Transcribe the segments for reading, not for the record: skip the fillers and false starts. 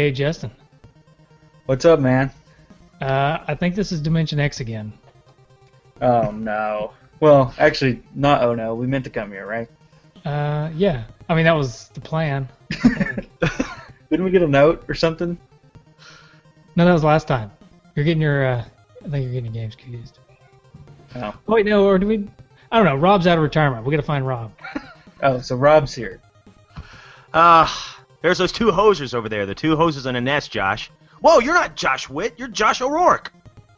Hey, Justin. What's up, man? I think this is Dimension X again. Oh, no. Well, actually, not oh, no. We meant to come here, right? Yeah. I mean, that was the plan. Didn't we get a note or something? No, that was last time. You're getting your, I think you're getting your games confused. Oh. Wait, no, or do we... I don't know. Rob's out of retirement. We got to find Rob. Oh, so Rob's here. There's those two hosers over there. The two hosers on the nest, Josh. Whoa, you're not Josh Witt. You're Josh O'Rourke.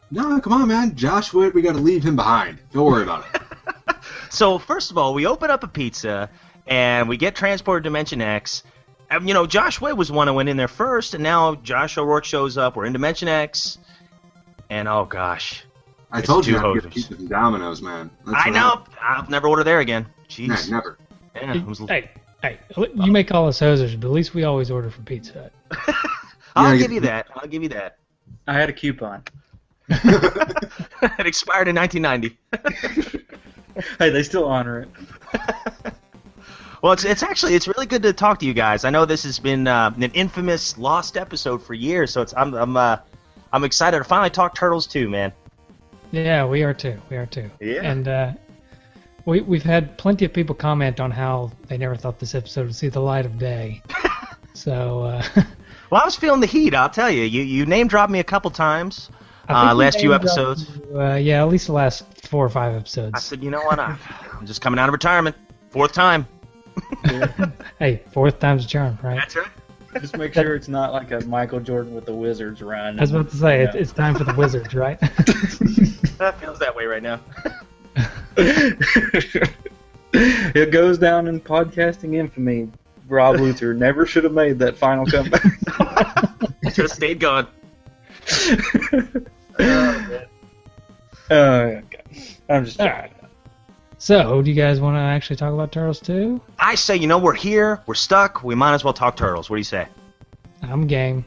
No, come on, man. Josh Witt, we got to leave him behind. Don't worry about it. So, first of all, we open up a pizza, and we get transported to Dimension X. And, you know, Josh Witt was the one who went in there first, and now Josh O'Rourke shows up. We're in Dimension X, and oh, gosh. I told you two I'd get hosers. pizza from Domino's, man. That's I what know. happened. I'll never order there again. Jeez. Nah, never. Yeah, it was- Hey, you may call us hosers, but at least we always order from Pizza Hut. I'll Yeah, give you that. I'll give you that. I had a coupon. It expired in 1990. Hey, they still honor it. Well, it's really good to talk to you guys. I know this has been an infamous lost episode for years, so I'm excited to finally talk Turtles 2, man. Yeah, we are too. Yeah. And we've had plenty of people comment on how they never thought this episode would see the light of day. So, Well, I was feeling the heat. I'll tell you. You name dropped me a couple times. I think we Last few named episodes. yeah, at least the last 4 or 5 episodes. I said, you know what? I'm just coming out of retirement. 4th time. Hey, 4th time's a charm, right? That's right. Just make sure it's not like a Michael Jordan with the Wizards run. I was about to say, Yeah. it's time for the Wizards, right? That feels that way right now. It goes down in podcasting infamy. Rob Luther never should have made that final comeback. Should have stayed going. Okay. I'm just All joking. right. So, do you guys want to actually talk about Turtles 2? I say, you know, we're here. We're stuck. We might as well talk Turtles. What do you say? I'm game.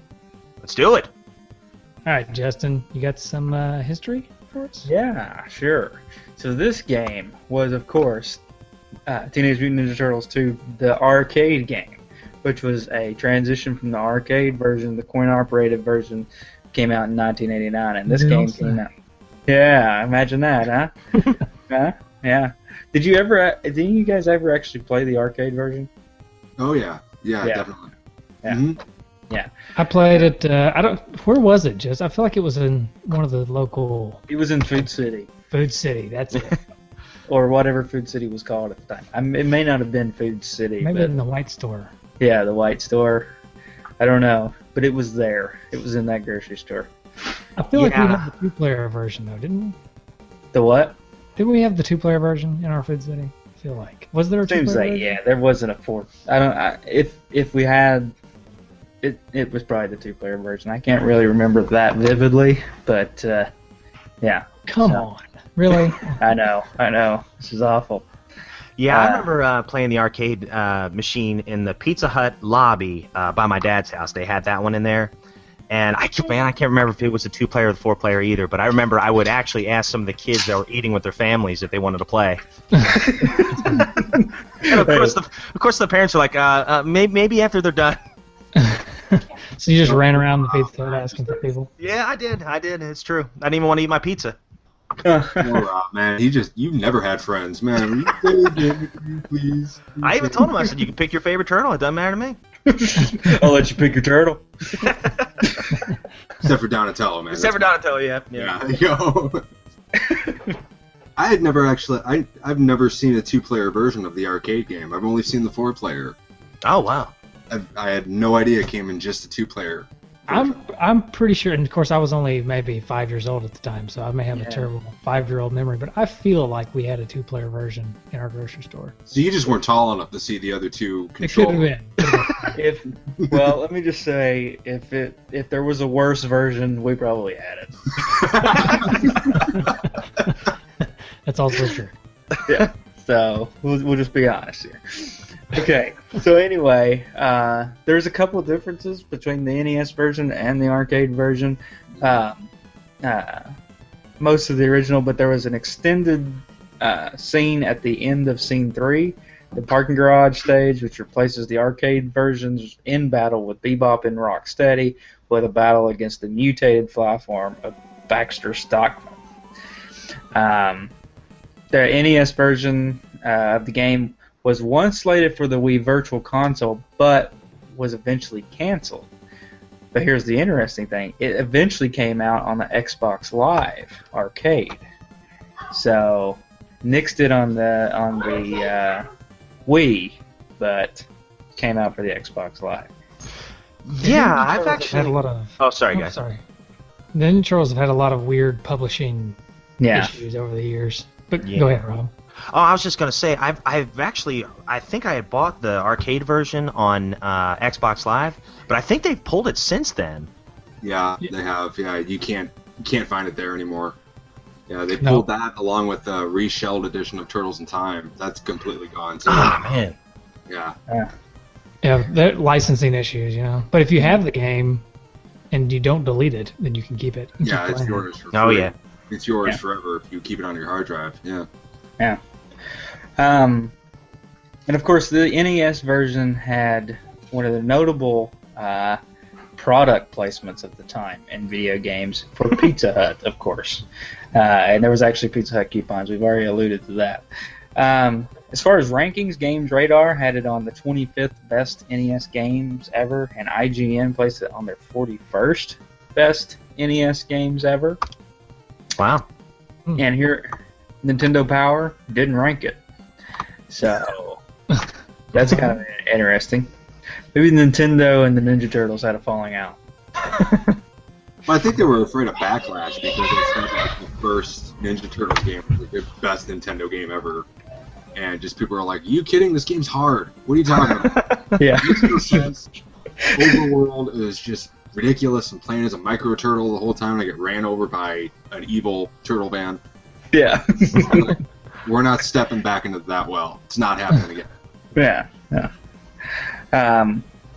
Let's do it. All right, Justin, you got some history for us? Yeah, sure. So this game was, of course, Teenage Mutant Ninja Turtles 2, the arcade game, which was a transition from the arcade version. The coin-operated version came out in 1989, and this game came out. Yeah, imagine that, huh? Huh? Yeah. Did you guys ever actually play the arcade version? Oh, yeah. Yeah, Yeah. definitely. Yeah. Mhm. I played it. Where was it, Just? I feel like it was in one of the local It was in Food City, Food City. That's it. or whatever Food City was called at the time. It may not have been Food City, Maybe but in the White Store. yeah, the White Store. I don't know, but it was there. It was in that grocery store. I feel like we Yeah. had the 2-player version, though, didn't we? The what? Didn't we have the 2-player version in our Food City? I feel like. Was there a 2-player Seems like version? yeah, there wasn't a fourth. If we had, it was probably the 2-player version. I can't really remember that vividly, but yeah. Come So- on. Really? I know. This is awful. Yeah, I remember playing the arcade machine in the Pizza Hut lobby by my dad's house. They had that one in there. And I can't remember if it was a 2-player or the 4-player either, but I remember I would actually ask some of the kids that were eating with their families if they wanted to play. And of course, the parents are like, maybe after they're done. So you just ran around the Pizza Hut asking for people? Yeah, I did. It's true. I didn't even want to eat my pizza. Poor Rob, man. You've never had friends, man. Will you play a game with me, please? I even told him, I said, you can pick your favorite turtle. It doesn't matter to me. I'll let you pick your turtle. Except for Donatello, man. Except for Donatello, yeah. Yeah, yo. I've never seen a 2-player version of the arcade game. I've only seen the 4-player. Oh, wow. I had no idea it came in just a 2-player. I'm pretty sure, and of course I was only maybe 5 years old at the time, so I may have a Yeah. terrible 5-year-old memory, but I feel like we had a 2-player version in our grocery store. So you just weren't tall enough to see the other two It could control. have been. Well, let me just say, if there was a worse version, we probably had it. That's also true. Yeah. So we'll just be honest here. Okay. So anyway, there's a couple of differences between the NES version and the arcade version. Most of the original, but there was an extended scene at the end of Scene 3 the parking garage stage, which replaces the arcade versions in battle with Bebop and Rocksteady, with a battle against the mutated fly form of Baxter Stockman. The NES version of the game was once slated for the Wii Virtual Console, but was eventually canceled. But here's the interesting thing. It eventually came out on the Xbox Live arcade. So, nixed it on the Wii, but came out for the Xbox Live. Yeah, I've actually had a lot of. Oh, sorry, guys. Sorry. The Ninja Turtles have had a lot of weird publishing issues over the years. But go ahead, Rob. Oh, I was just gonna say I think I had bought the arcade version on Xbox Live, but I think they've pulled it since then. Yeah, they have. Yeah, you can't find it there anymore. Yeah, they pulled that along with the reshelled edition of Turtles in Time. That's completely gone. So, man. Yeah. Yeah, they're licensing issues, But if you have the game and you don't delete it, then you can keep it. Yeah, it's yours for free. Oh, yeah. It's yours forever if you keep it on your hard drive. Yeah. Yeah. And of course, the NES version had one of the notable product placements at the time in video games for Pizza Hut, of course. And there was actually Pizza Hut coupons. We've already alluded to that. As far as rankings, Games Radar had it on the 25th best NES games ever, and IGN placed it on their 41st best NES games ever. Wow. And here, Nintendo Power didn't rank it. So, that's kind of interesting. Maybe Nintendo and the Ninja Turtles had a falling out. Well, I think they were afraid of backlash because they said like the first Ninja Turtles game was like the best Nintendo game ever. And just people are like, "Are you kidding? This game's hard. What are you talking about?" Yeah. It makes no sense. Overworld is just ridiculous. I'm playing as a micro turtle the whole time. I get ran over by an evil turtle band. Yeah. Like, we're not stepping back into that well. It's not happening again. Yeah.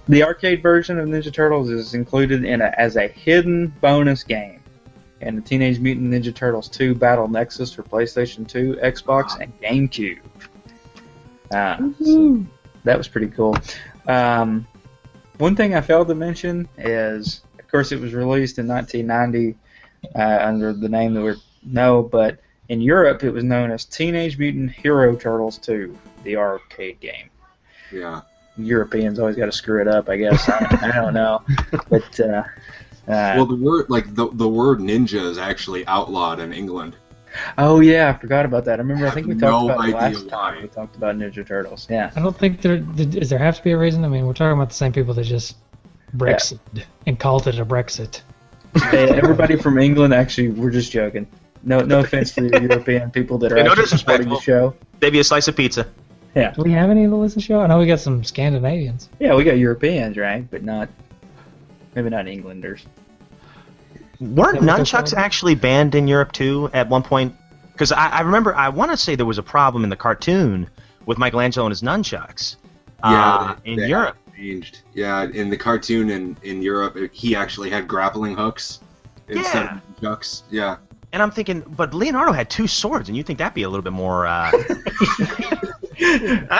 The arcade version of Ninja Turtles is included as a hidden bonus game in the Teenage Mutant Ninja Turtles 2 Battle Nexus for PlayStation 2, Xbox, and GameCube. So that was pretty cool. One thing I failed to mention is, of course, it was released in 1990 under the name that we know, but in Europe it was known as Teenage Mutant Hero Turtles 2, the arcade game. Yeah. Europeans always got to screw it up, I guess. I don't know, but well, the word the word ninja is actually outlawed in England. Oh yeah, I forgot about that. I remember. I think we talked about it last why. time. We talked about Ninja Turtles. Yeah. I don't think does there have to be a reason? I mean, we're talking about the same people that just Brexit and called it a Brexit. Hey, everybody from England, actually, we're just joking. No offense to the European people that are actually supporting the show. Maybe a slice of pizza. Yeah. Do we have any that listen to the show? I know we got some Scandinavians. Yeah, we got Europeans, right? But maybe not Englanders. Weren't nunchucks actually banned in Europe too at one point? Because I remember, I want to say there was a problem in the cartoon with Michelangelo and his nunchucks. In Europe. Changed. Yeah, in the cartoon in Europe, he actually had grappling hooks instead of nunchucks. Yeah. And I'm thinking, but Leonardo had two swords, and you'd think that'd be a little bit more. I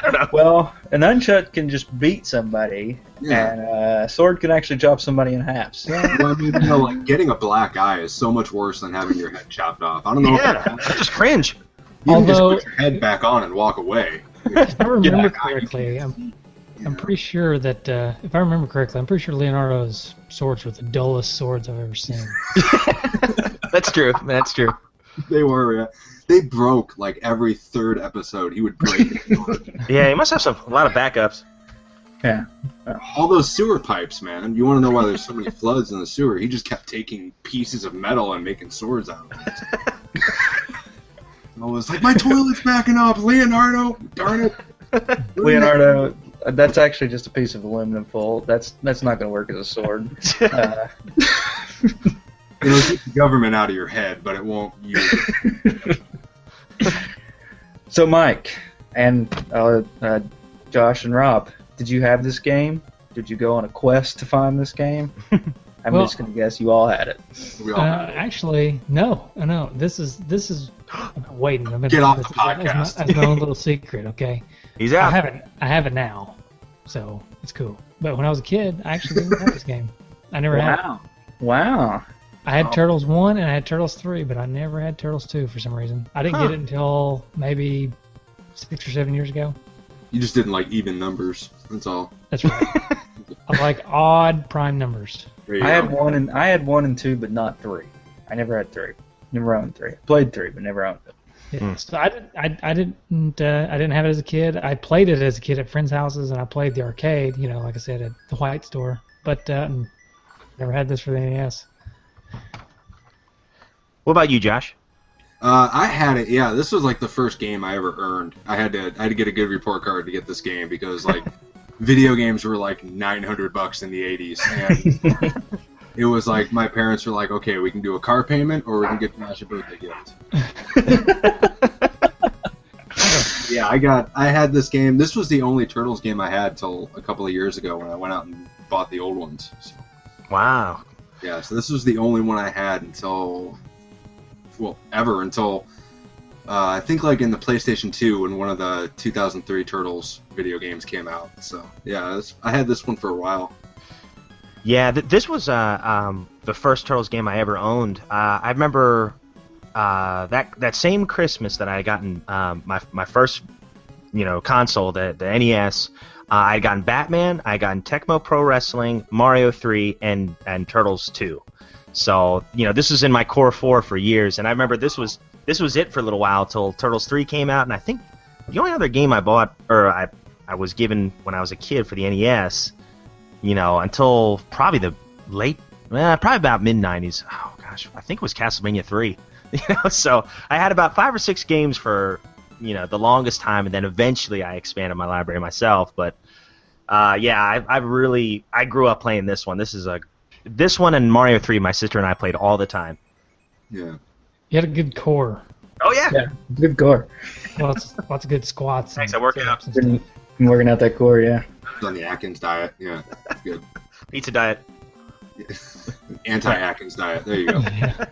don't know. Well, a nunchuck can just beat somebody, and a sword can actually chop somebody in half. So. Well, I mean, like getting a black eye is so much worse than having your head chopped off. I don't know. Yeah, just cringe. You can just put your head back on and walk away. If I remember correctly, I'm pretty sure that if I remember correctly, I'm pretty sure Leonardo's swords were the dullest swords I've ever seen. That's true. That's true. They were. Yeah. They broke like every third episode. He would break. Yeah, he must have a lot of backups. Yeah. All those sewer pipes, man. You want to know why there's so many floods in the sewer? He just kept taking pieces of metal and making swords out of it. I was like, my toilet's backing up, Leonardo. Darn it. Leonardo, that's actually just a piece of aluminum foil. That's not going to work as a sword. It'll keep the government out of your head, but it won't use it. So, Mike and Josh and Rob, did you have this game? Did you go on a quest to find this game? I'm just going to guess you all had it. We all had it. Actually, no. This is. I'm waiting. Get off the podcast. As my own little secret, okay? He's out. I have it now, so it's cool. But when I was a kid, I actually didn't have this game. I never had it. Wow. I had Turtles 1 and I had Turtles 3, but I never had Turtles 2 for some reason. I didn't get it until maybe 6 or 7 years ago. You just didn't like even numbers. That's all. That's right. I like odd prime numbers. I had 1 and 2, but not 3. I never had 3. Never owned 3. Played 3, but never owned it. Yeah, so I didn't have it as a kid. I played it as a kid at friends' houses, and I played the arcade. You know, like I said, at the White Store. But never had this for the NES. What about you, Josh? I had it. Yeah, this was like the first game I ever earned. I had to get a good report card to get this game because like video games were like $900 in the 80s, and it was like my parents were like, okay, we can do a car payment or we can get Josh a birthday gift. Yeah, I had this game. This was the only Turtles game I had till a couple of years ago when I went out and bought the old ones. So, Wow. yeah, so this was the only one I had until I think like in the PlayStation 2 when one of the 2003 Turtles video games came out. So yeah, I had this one for a while. Yeah, this was the first Turtles game I ever owned. I remember that same Christmas that I had gotten my first console, the NES. I had gotten Batman, I had gotten Tecmo Pro Wrestling, Mario 3, and Turtles 2. So, this was in my core 4 for years, and I remember this was it for a little while till Turtles 3 came out, and I think the only other game I bought, or I was given when I was a kid for the NES, until probably probably about mid-90s. Oh, gosh, I think it was Castlevania 3. So I had about 5 or 6 games for, the longest time, and then eventually I expanded my library myself, but I grew up playing this one. This one and Mario 3, my sister and I played all the time. Yeah. You had a good core. Oh, yeah. Yeah, good core. Lots of good squats. Thanks, I worked it up. Been working out that core, yeah. It's on the Atkins diet. Yeah, that's good. Pizza diet. Anti-Atkins diet. There you go. Yeah.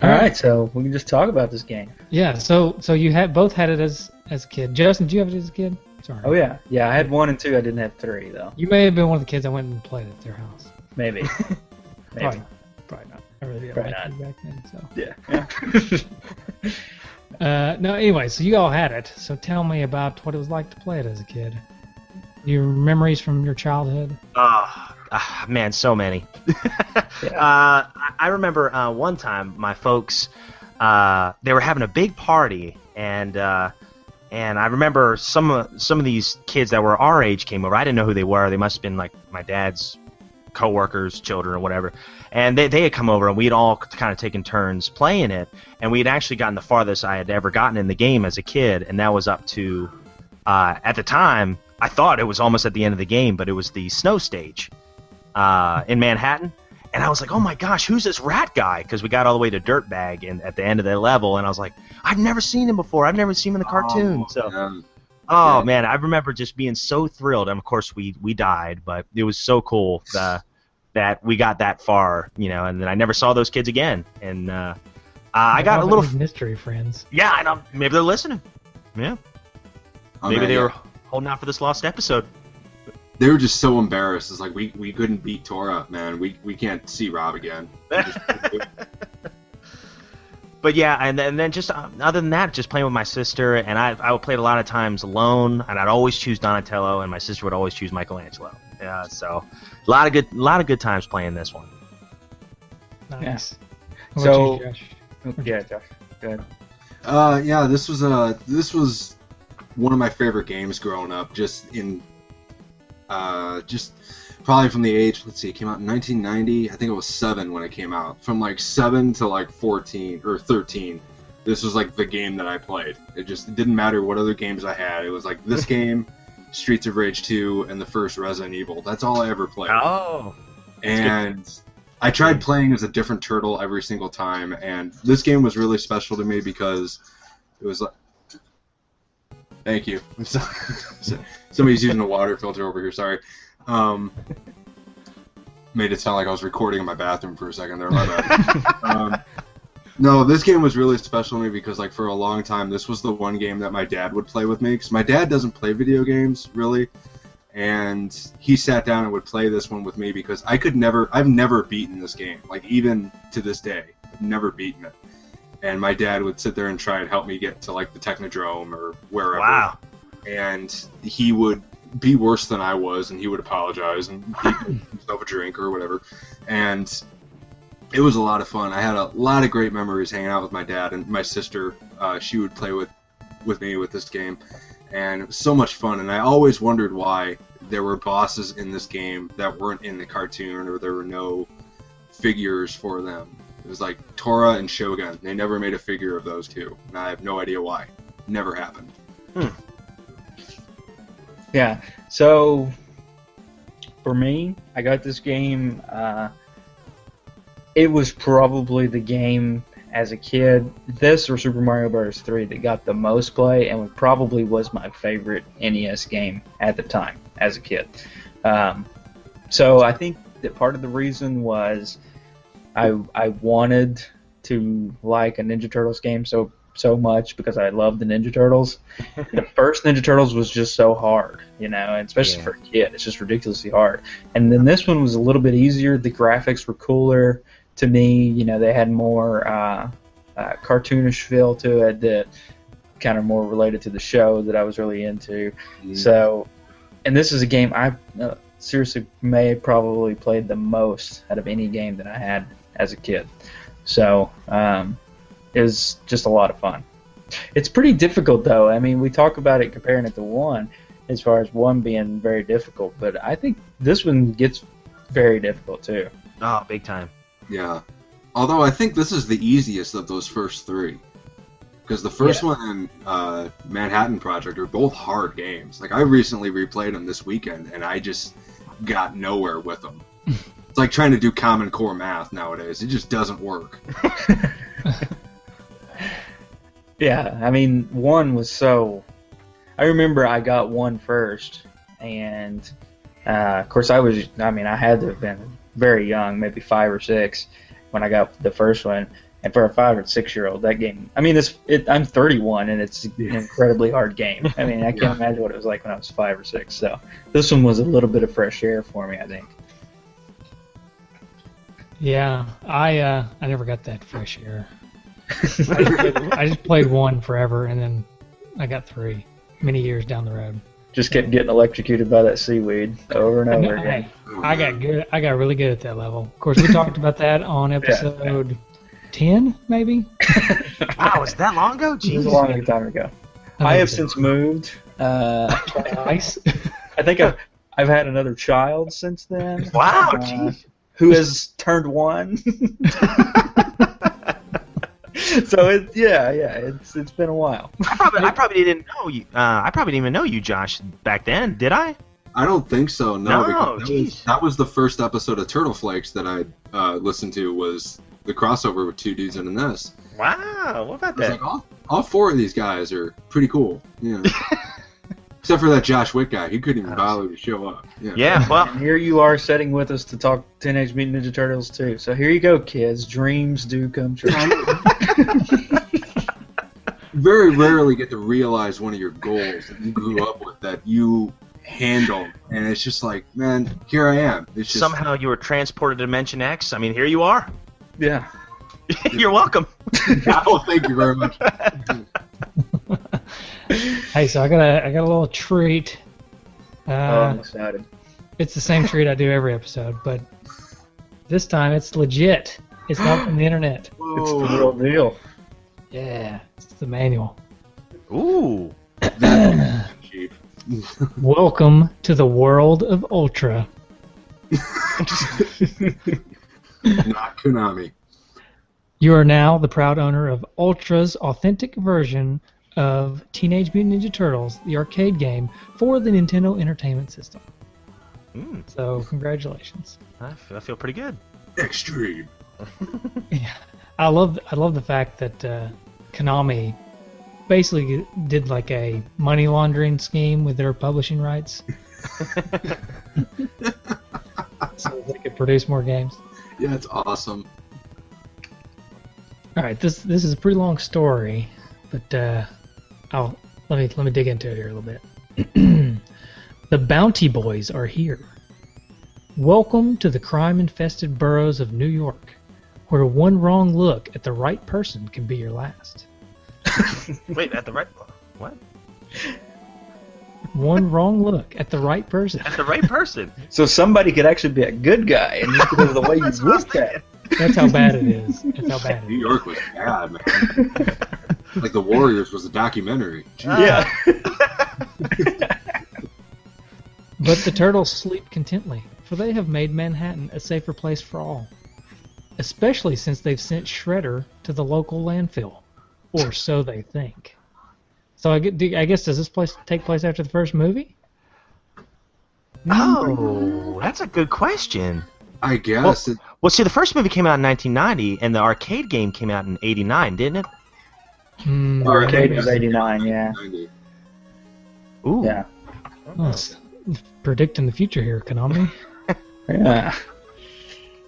All right, so we can just talk about this game. Yeah. So you both had it as a kid. Justin, did you have it as a kid? Sorry. Oh yeah, I had 1 and 2. I didn't have 3 though. You may have been one of the kids that went and played at their house. Maybe. Probably not. I really didn't Probably like not. you back then. So. Yeah. No. Anyway, so you all had it. So tell me about what it was like to play it as a kid. Your memories from your childhood. Man, so many. Yeah. I remember one time my folks they were having a big party, and I remember some of these kids that were our age came over. I didn't know who they were. They must have been like my dad's co-workers, children, or whatever. And they had come over, and we had all kind of taken turns playing it. And we had actually gotten the farthest I had ever gotten in the game as a kid, and that was up to at the time I thought it was almost at the end of the game, but it was the snow stage in Manhattan. And I was like, oh my gosh, who's this rat guy? Because we got all the way to Dirtbag at the end of the level, and I was like, I've never seen him before. I've never seen him in the cartoon. Man, I remember just being so thrilled. And of course, we died, but it was so cool that we got that far, and then I never saw those kids again. And I got a little mystery friends. Yeah, I know. Maybe they're listening. Yeah. Maybe they were holding out for this lost episode. They were just so embarrassed. It's like we couldn't beat Tora, man. We can't see Rob again. But yeah, and then just other than that, just playing with my sister, and I would play it a lot of times alone, and I'd always choose Donatello, and my sister would always choose Michelangelo. Yeah, so a lot of good times playing this one. Nice. Yeah. What about you, Josh? Yeah, Josh. Go ahead. This was one of my favorite games growing up. Just probably from the age, let's see, it came out in 1990. I think it was 7 when it came out. From like 7 to like 14 or 13, this was like the game that I played. It didn't matter what other games I had. It was like this game, Streets of Rage 2, and the first Resident Evil. That's all I ever played. Oh. And I tried playing as a different turtle every single time, and this game was really special to me because it was like... Thank you. Somebody's using a water filter over here, sorry. Made it sound like I was recording in my bathroom for a second there. My bad. No, this game was really special to me because, like, for a long time, this was the one game that my dad would play with me. Because my dad doesn't play video games, really. And he sat down and would play this one with me because I've never beaten this game. Like, even to this day, I've never beaten it. And my dad would sit there and try and help me get to, like, the Technodrome or wherever. Wow. And he would be worse than I was, and he would apologize and he'd give himself a drink or whatever. And it was a lot of fun. I had a lot of great memories hanging out with my dad and my sister. She would play with me with this game, and it was so much fun. And I always wondered why there were bosses in this game that weren't in the cartoon, or there were no figures for them. It was like Tora and Shogun. They never made a figure of those two, and I have no idea why. Never happened. Yeah. So for me, I got this game. It was probably the game as a kid, this or Super Mario Bros. 3, that got the most play, and probably was my favorite NES game at the time as a kid. So I think that part of the reason was I wanted to like a Ninja Turtles game so much because I love the Ninja Turtles. The first Ninja Turtles was just so hard, and especially for a kid, it's just ridiculously hard. And then this one was a little bit easier. The graphics were cooler to me. They had more cartoonish feel to it that kind of more related to the show that I was really into. So, and this is a game I seriously may have probably played the most out of any game that I had as a kid. So, it was just a lot of fun. It's pretty difficult, though. I mean, we talk about it comparing it to 1, as far as 1 being very difficult, but I think this one gets very difficult, too. Oh, big time. Yeah. Although I think this is the easiest of those first 3. Because the first one and Manhattan Project are both hard games. Like, I recently replayed them this weekend, and I just got nowhere with them. It's like trying to do Common Core math nowadays. It just doesn't work. Yeah, I mean, 1 was so... I remember I got 1 first, and of course I had to have been very young, maybe 5 or 6, when I got the first one. And for a 5 or 6-year-old, that game... I mean, I'm 31, and it's an incredibly hard game. I mean, I can't imagine what it was like when I was 5 or 6. So this one was a little bit of fresh air for me, I think. Yeah, I never got that fresh air. I just played 1 forever, and then I got 3 many years down the road. Just kept getting electrocuted by that seaweed over and over again. I got good. I got really good at that level. Of course, we talked about that on episode 10, maybe. Wow, was that long ago? It was Jeez. a long time ago. I have since moved. Twice. I think I've had another child since then. Wow, jeez. Who has turned 1. So it's been a while. I probably didn't know you. I probably didn't even know you, Josh, back then. Did I? I don't think so, no. No, because that was the first episode of Turtle Flakes that I listened to, was the crossover with 2 Dudes in a Nest. Wow, what about I was that? like, all 4 of these guys are pretty cool. Yeah. Except for that Josh Witt guy. He couldn't even bother to show up. Yeah, well, And here you are sitting with us to talk Teenage Mutant Ninja Turtles too. So here you go, kids. Dreams do come true. Very rarely get to realize one of your goals that you grew up with, that you handle, and it's just like, man, here I am. It's just, somehow you were transported to Dimension X. I mean, here you are. Yeah. You're welcome. oh, thank you very much. Hey, so I got a little treat. I'm excited. It's the same treat I do every episode, but this time it's legit. It's not from the internet. It's the real deal. Yeah, it's the manual. Ooh. Cheap. Welcome to the world of Ultra. Not Konami. You are now the proud owner of Ultra's authentic version of Teenage Mutant Ninja Turtles, the arcade game for the Nintendo Entertainment System. So, congratulations. I feel pretty good. Extreme. Yeah, I love the fact that Konami basically did like a money laundering scheme with their publishing rights, so they could produce more games. Yeah, it's awesome. All right, this is a pretty long story, but let me dig into it here a little bit. The Bounty Boys are here. Welcome to the crime-infested boroughs of New York, where one wrong look at the right person can be your last. Wait, at the right... What? One wrong look at the right person. At the right person. So somebody could actually be a good guy, and just because of the way you looked at. That's how bad it is. That's how bad it New is. York was bad, man. Like the Warriors was a documentary. Jeez. Yeah. But the turtles sleep contently, for they have made Manhattan a safer place for all. Especially since they've sent Shredder to the local landfill. Or so they think. So I guess, does this place take place after the first movie? Oh, that's a good question. I guess. Well, see, the first movie came out in 1990, and the arcade game came out in 89, didn't it? Arcade was 89, yeah. Ooh. Yeah. Oh, it's predicting the future here, Konami. Yeah.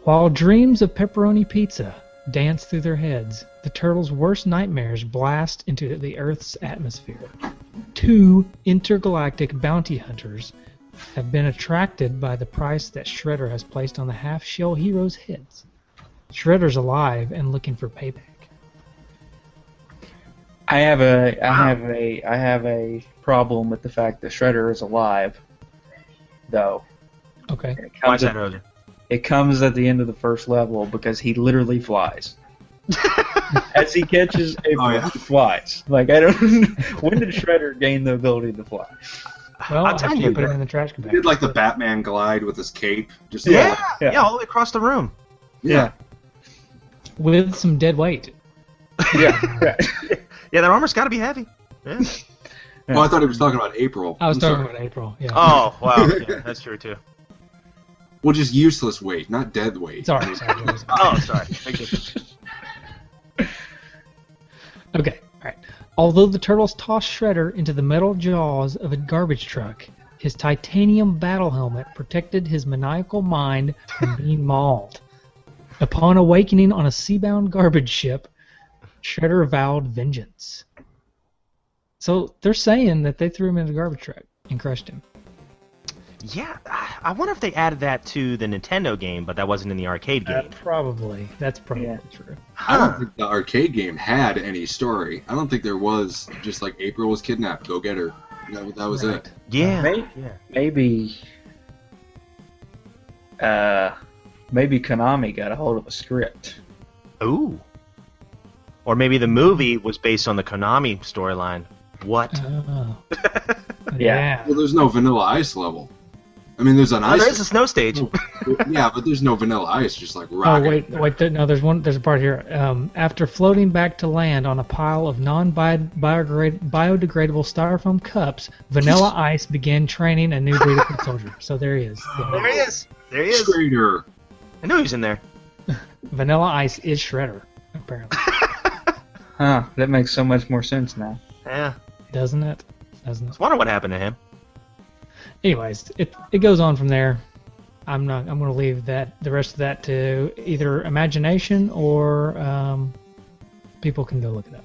While dreams of pepperoni pizza dance through their heads, the turtles' worst nightmares blast into the Earth's atmosphere. Two intergalactic bounty hunters have been attracted by the price that Shredder has placed on the half-shell heroes' heads. Shredder's alive and looking for payback. I have a problem with the fact that Shredder is alive, though. Okay. Watch that earlier. It comes at the end of the first level because he literally flies. As he catches a he flies. Like, I don't. When did Shredder gain the ability to fly? Well, I'll tell after you, put it in the trash compactor. He did like the Batman glide with his cape. Just Yeah, Yeah. all the way across the room. Yeah. With some dead weight. Yeah. Right. Yeah, that armor's got to be heavy. Yeah. Oh, I thought he was talking about April. I was I'm talking sorry. about April. Yeah. Oh, wow. Yeah, that's true, too. Well, just useless weight, not dead weight. Sorry. Oh, sorry. Thank you. Okay, alright. Although the turtles tossed Shredder into the metal jaws of a garbage truck, his titanium battle helmet protected his maniacal mind from being mauled. Upon awakening on a sea-bound garbage ship, Shredder vowed vengeance. So they're saying that they threw him in the garbage truck and crushed him. Yeah, I wonder if they added that to the Nintendo game, but that wasn't in the arcade game. Probably. That's probably Yeah. true. I don't think the arcade game had any story. I don't think there was just like April was kidnapped, go get her. That was Right. it. Yeah. Maybe Konami got a hold of a script. Ooh. Or maybe the movie was based on the Konami storyline. What? Oh. Yeah. Well, there's no Vanilla Ice level. I mean, there's an Oh, ice. there is a snow stage. Yeah, but there's no Vanilla Ice, just like Oh rock. wait, no. There's a part here. After floating back to land on a pile of non-biodegradable styrofoam cups, Vanilla Ice began training a new breed of foot soldier. So there he is. There he is. There he is. Straighter. I knew he was in there. Vanilla Ice is Shredder, apparently. Huh. That makes so much more sense now. Yeah. Doesn't it? I was wondering what happened to him. Anyways, it goes on from there. I'm going to leave the rest of that to either imagination or people can go look it up.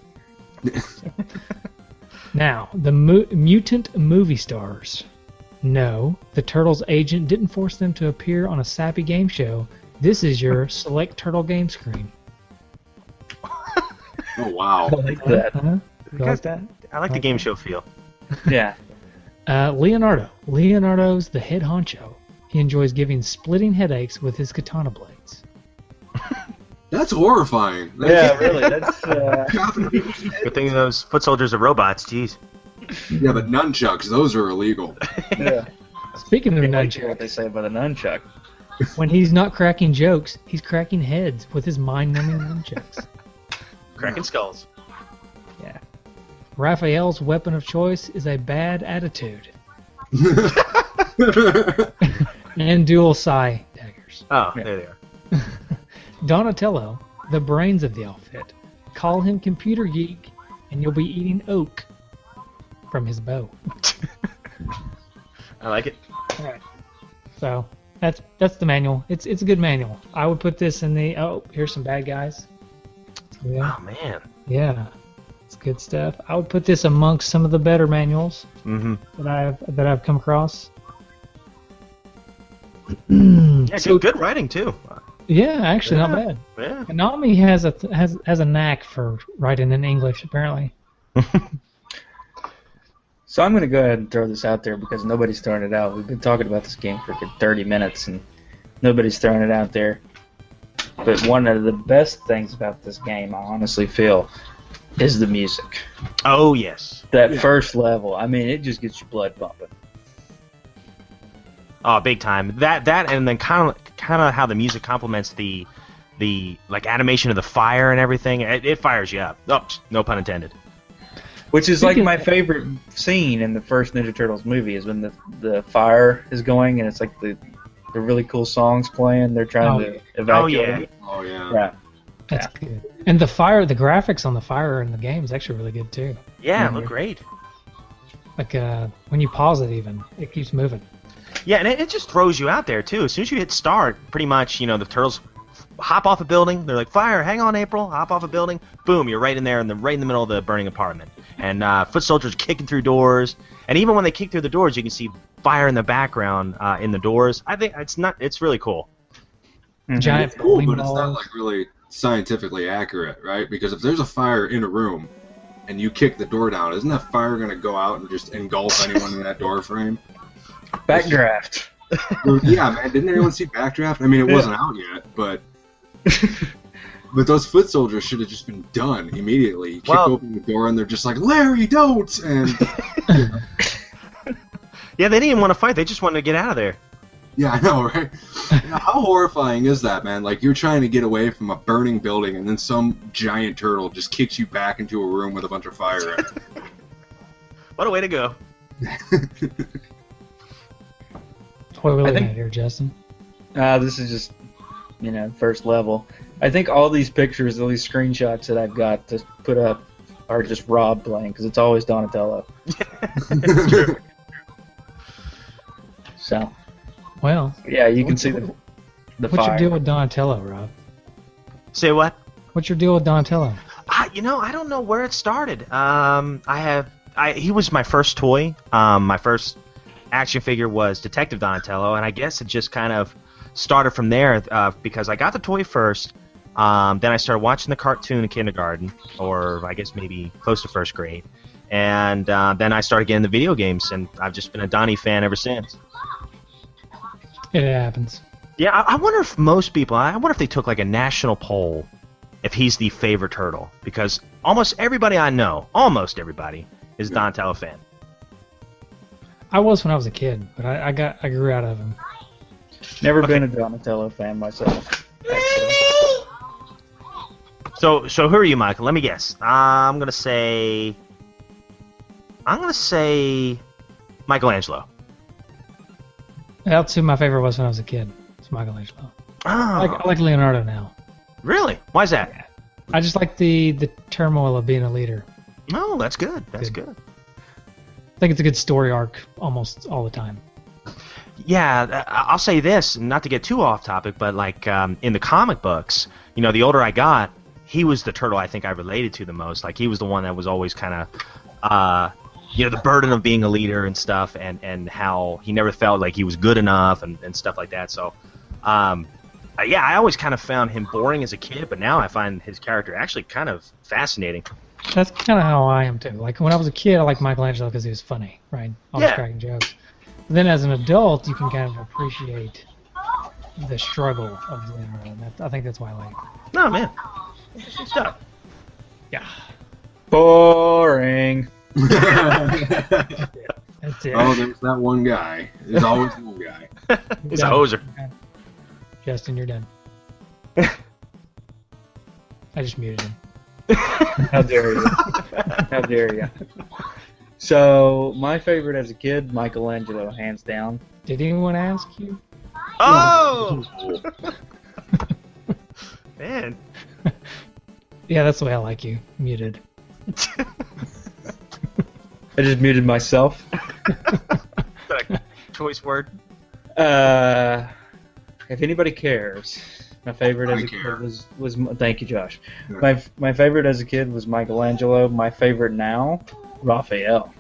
Now, the mutant movie stars. No, the Turtles agent didn't force them to appear on a sappy game show. This is your select Turtle game screen. Oh wow. I like that. Huh? You like that? I like the game show feel. Yeah. Leonardo. Leonardo's the head honcho. He enjoys giving splitting headaches with his katana blades. That's horrifying. Yeah, really. That's Good thing those foot soldiers are robots. Jeez. Yeah, but nunchucks, those are illegal. yeah. Speaking of I like what nunchucks, they say about a nunchuck. when he's not cracking jokes, he's cracking heads with his mind-numbing nunchucks. Cracking skulls. Yeah. Raphael's weapon of choice is a bad attitude and dual psi daggers. Oh, Yeah. there they are. Donatello, the brains of the outfit. Call him computer geek, and you'll be eating oak from his bow. I like it. All right. So that's the manual. It's a good manual. I would put this in the here's some bad guys. Yeah. Oh man. Yeah. It's good stuff. I would put this amongst some of the better manuals Mm-hmm. that I've come across. Yeah, So good writing too. yeah, actually not Yeah. bad. Yeah. Konami has a knack for writing in English apparently. So I'm going to go ahead and throw this out there because nobody's throwing it out. We've been talking about this game for 30 minutes and nobody's throwing it out there. But one of the best things about this game, I honestly feel, is the music. Oh yes. That first level, I mean, it just gets your blood pumping. Oh, big time. That and then kind of how the music complements the like animation of the fire and everything. It fires you up. Oh, no pun intended. Which is like my favorite scene in the first Ninja Turtles movie is when the fire is going and it's like the really cool songs playing. They're trying to evacuate. Oh yeah. Yeah. That's good. And the graphics on the fire in the game is actually really good too. Yeah, it looked great. Like when you pause it, even it keeps moving. Yeah, and it just throws you out there too. As soon as you hit start, pretty much, the turtles hop off a building. They're like, "Fire! Hang on, April!" Hop off a building. Boom! You're right in there, right in the middle of the burning apartment. And foot soldiers kicking through doors. And even when they kick through the doors, you can see fire in the background in the doors. I think it's really cool. Mm-hmm. Giant It's cool, bowling but it's not balls. like really scientifically accurate, right? Because if there's a fire in a room and you kick the door down, isn't that fire going to go out and just engulf anyone in that door frame? Backdraft. Well, yeah, man. Didn't anyone see Backdraft? I mean, it wasn't out yet, but those foot soldiers should have just been done immediately. You kick open the door and they're just like, "Larry, don't!" And Yeah, they didn't even want to fight. They just wanted to get out of there. yeah, I know, right? How horrifying is that, man? Like you're trying to get away from a burning building, and then some giant turtle just kicks you back into a room with a bunch of fire in it. What a way to go. What are we I looking think- at here, Justin? This is just, first level. I think all these pictures, all these screenshots that I've got to put up are just Rob playing because it's always Donatello. So, Well, yeah, you can see the what's fire. your deal with Donatello, Rob? Say what? What's your deal with Donatello? I don't know where it started. He was my first toy. My first action figure was Detective Donatello, and I guess it just kind of started from there because I got the toy first. Then I started watching the cartoon in kindergarten, or I guess maybe close to first grade. And then I started getting the video games, and I've just been a Donnie fan ever since. It happens. Yeah, I wonder if most people, I wonder if they took like a national poll if he's the favorite turtle, because almost everybody I know, almost everybody, is a Donatello fan. I was when I was a kid, but I grew out of him. Never been a Donatello fan myself. Actually. So who are you, Michael? Let me guess. I'm gonna say Michelangelo. That's who my favorite was when I was a kid. It's Michelangelo. Oh, I like Leonardo now. really? Why's that? I just like the turmoil of being a leader. Oh, that's good. That's good. I think it's a good story arc almost all the time. Yeah, I'll say this, not to get too off topic, but like in the comic books, the older I got, he was the turtle I think I related to the most. Like he was the one that was always kind of, the burden of being a leader and stuff, and how he never felt like he was good enough and stuff like that. So, yeah, I always kind of found him boring as a kid, but now I find his character actually kind of fascinating. That's kind of how I am too. Like when I was a kid, I liked Michelangelo because he was funny, right? Always Yeah. cracking jokes. But then as an adult, you can kind of appreciate the struggle of Leonardo. And I think that's why I like it. No, man. Good stuff. Yeah. Boring. That's it. Oh, there's that one guy. There's always one guy. He's a hoser. Justin, you're done. I just muted him. How dare you? How dare you? So, my favorite as a kid, Michelangelo, hands down. Did anyone ask you? Oh! Man. Yeah, that's the way I like you. Muted. I just muted myself. Choice word. If anybody cares, My favorite as I a care. kid was thank you, Josh. Yeah. My favorite as a kid was Michelangelo. My favorite now, Raphael.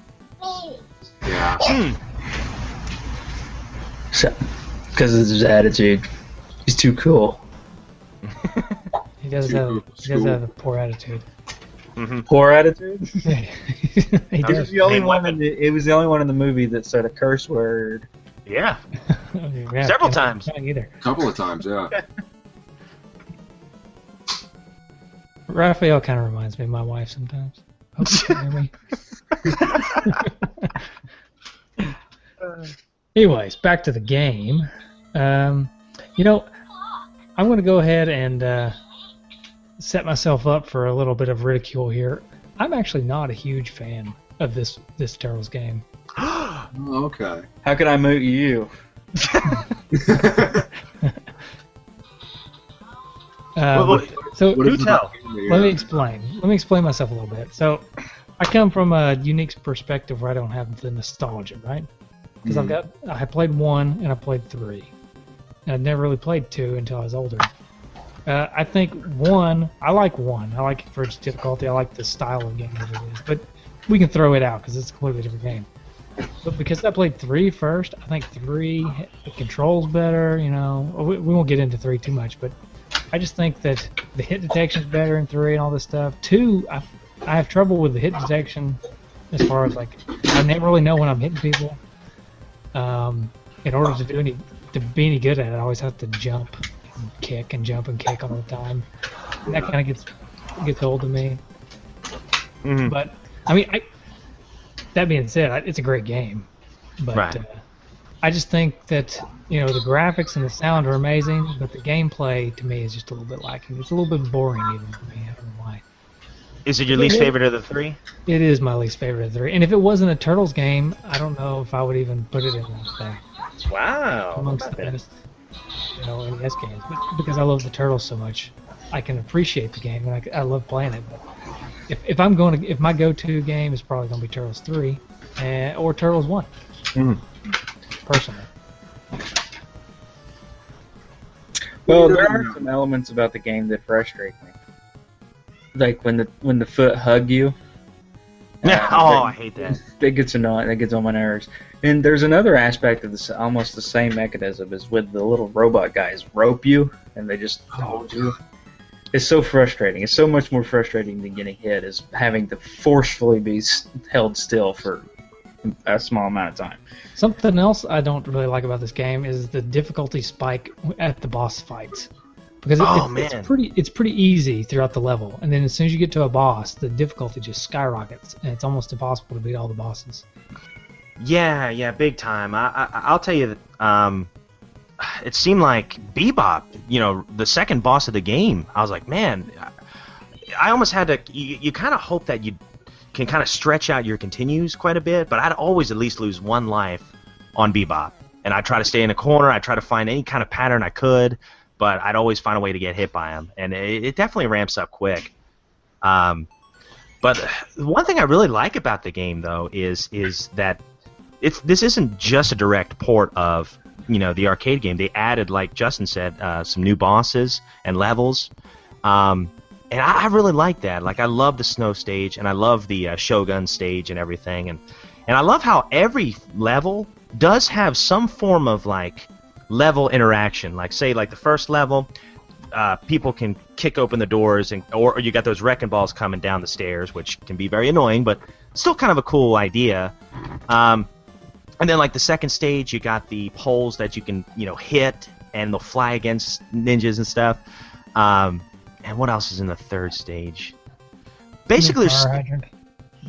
Yeah. So, because of his attitude, he's too cool. He does have a poor attitude. Poor attitude. He It was does. the only Main one. weapon. It was the only one in the movie that said a curse word. Yeah. Yeah, Several can't- times. can't either. A couple of times, yeah. Raphael kind of reminds me of my wife sometimes. Hope you can hear me. Anyways, back to the game. I'm going to go ahead and set myself up for a little bit of ridicule here. I'm actually not a huge fan of this Turtles game. Oh, okay. How can I moot you? So What Who is it tell? about the game? let me explain myself a little bit. So I come from a unique perspective where I don't have the nostalgia, right? Because I played 1 and I played 3. And I'd never really played 2 until I was older. I think 1, I like 1. I like it for its difficulty. I like the style of game that it is. But we can throw it out because it's a completely different game. But because I played 3 first, I think 3 the controls better. We won't get into 3 too much, but I just think that the hit detection is better in 3 and all this stuff. 2, I have trouble with the hit detection as far as I never really know when I'm hitting people. In order to be any good at it, I always have to jump and kick and jump and kick all the time. And that kind of gets old to me. Mhm. But I mean, that being said, it's a great game. But Right. I just think that the graphics and the sound are amazing, but the gameplay to me is just a little bit lacking. It's a little bit boring even for me. I don't know why. Is it your least favorite of the 3? It is my least favorite of the 3. And if it wasn't a Turtles game, I don't know if I would even put it in there Wow. amongst the best NES games. But because I love the Turtles so much, I can appreciate the game and I love playing it. But if my go-to game is probably going to be Turtles 3 or Turtles 1. Personally. Well, there are some elements about the game that frustrate me. Like when the foot hug you. I hate that. It gets annoying. That gets on my nerves. And there's another aspect of this, almost the same mechanism, is with the little robot guys rope you and they just hold you. It's so frustrating. It's so much more frustrating than getting hit, is having to forcefully be held still for a small amount of time. Something else I don't really like about this game is the difficulty spike at the boss fights. Because it's pretty easy throughout the level, and then as soon as you get to a boss, the difficulty just skyrockets, and it's almost impossible to beat all the bosses. Yeah, big time. I'll tell you that it seemed like Bebop, the second boss of the game, I was like, man, I almost had to, you kind of hope that you can kind of stretch out your continues quite a bit, but I'd always at least lose 1 life on Bebop. And I'd try to stay in a corner, I'd try to find any kind of pattern I could, but I'd always find a way to get hit by him. And it definitely ramps up quick. But one thing I really like about the game, though, is that this isn't just a direct port of the arcade game. They added, like Justin said, some new bosses and levels. And I really like that. Like, I love the snow stage, and I love the Shogun stage and everything. And I love how every level does have some form of, level interaction. Like, say, the first level, people can kick open the doors, or you got those wrecking balls coming down the stairs, which can be very annoying, but still kind of a cool idea. And then, the second stage, you got the poles that you can, hit, and they'll fly against ninjas and stuff. And what else is in the third stage? Basically, The fire hydrant.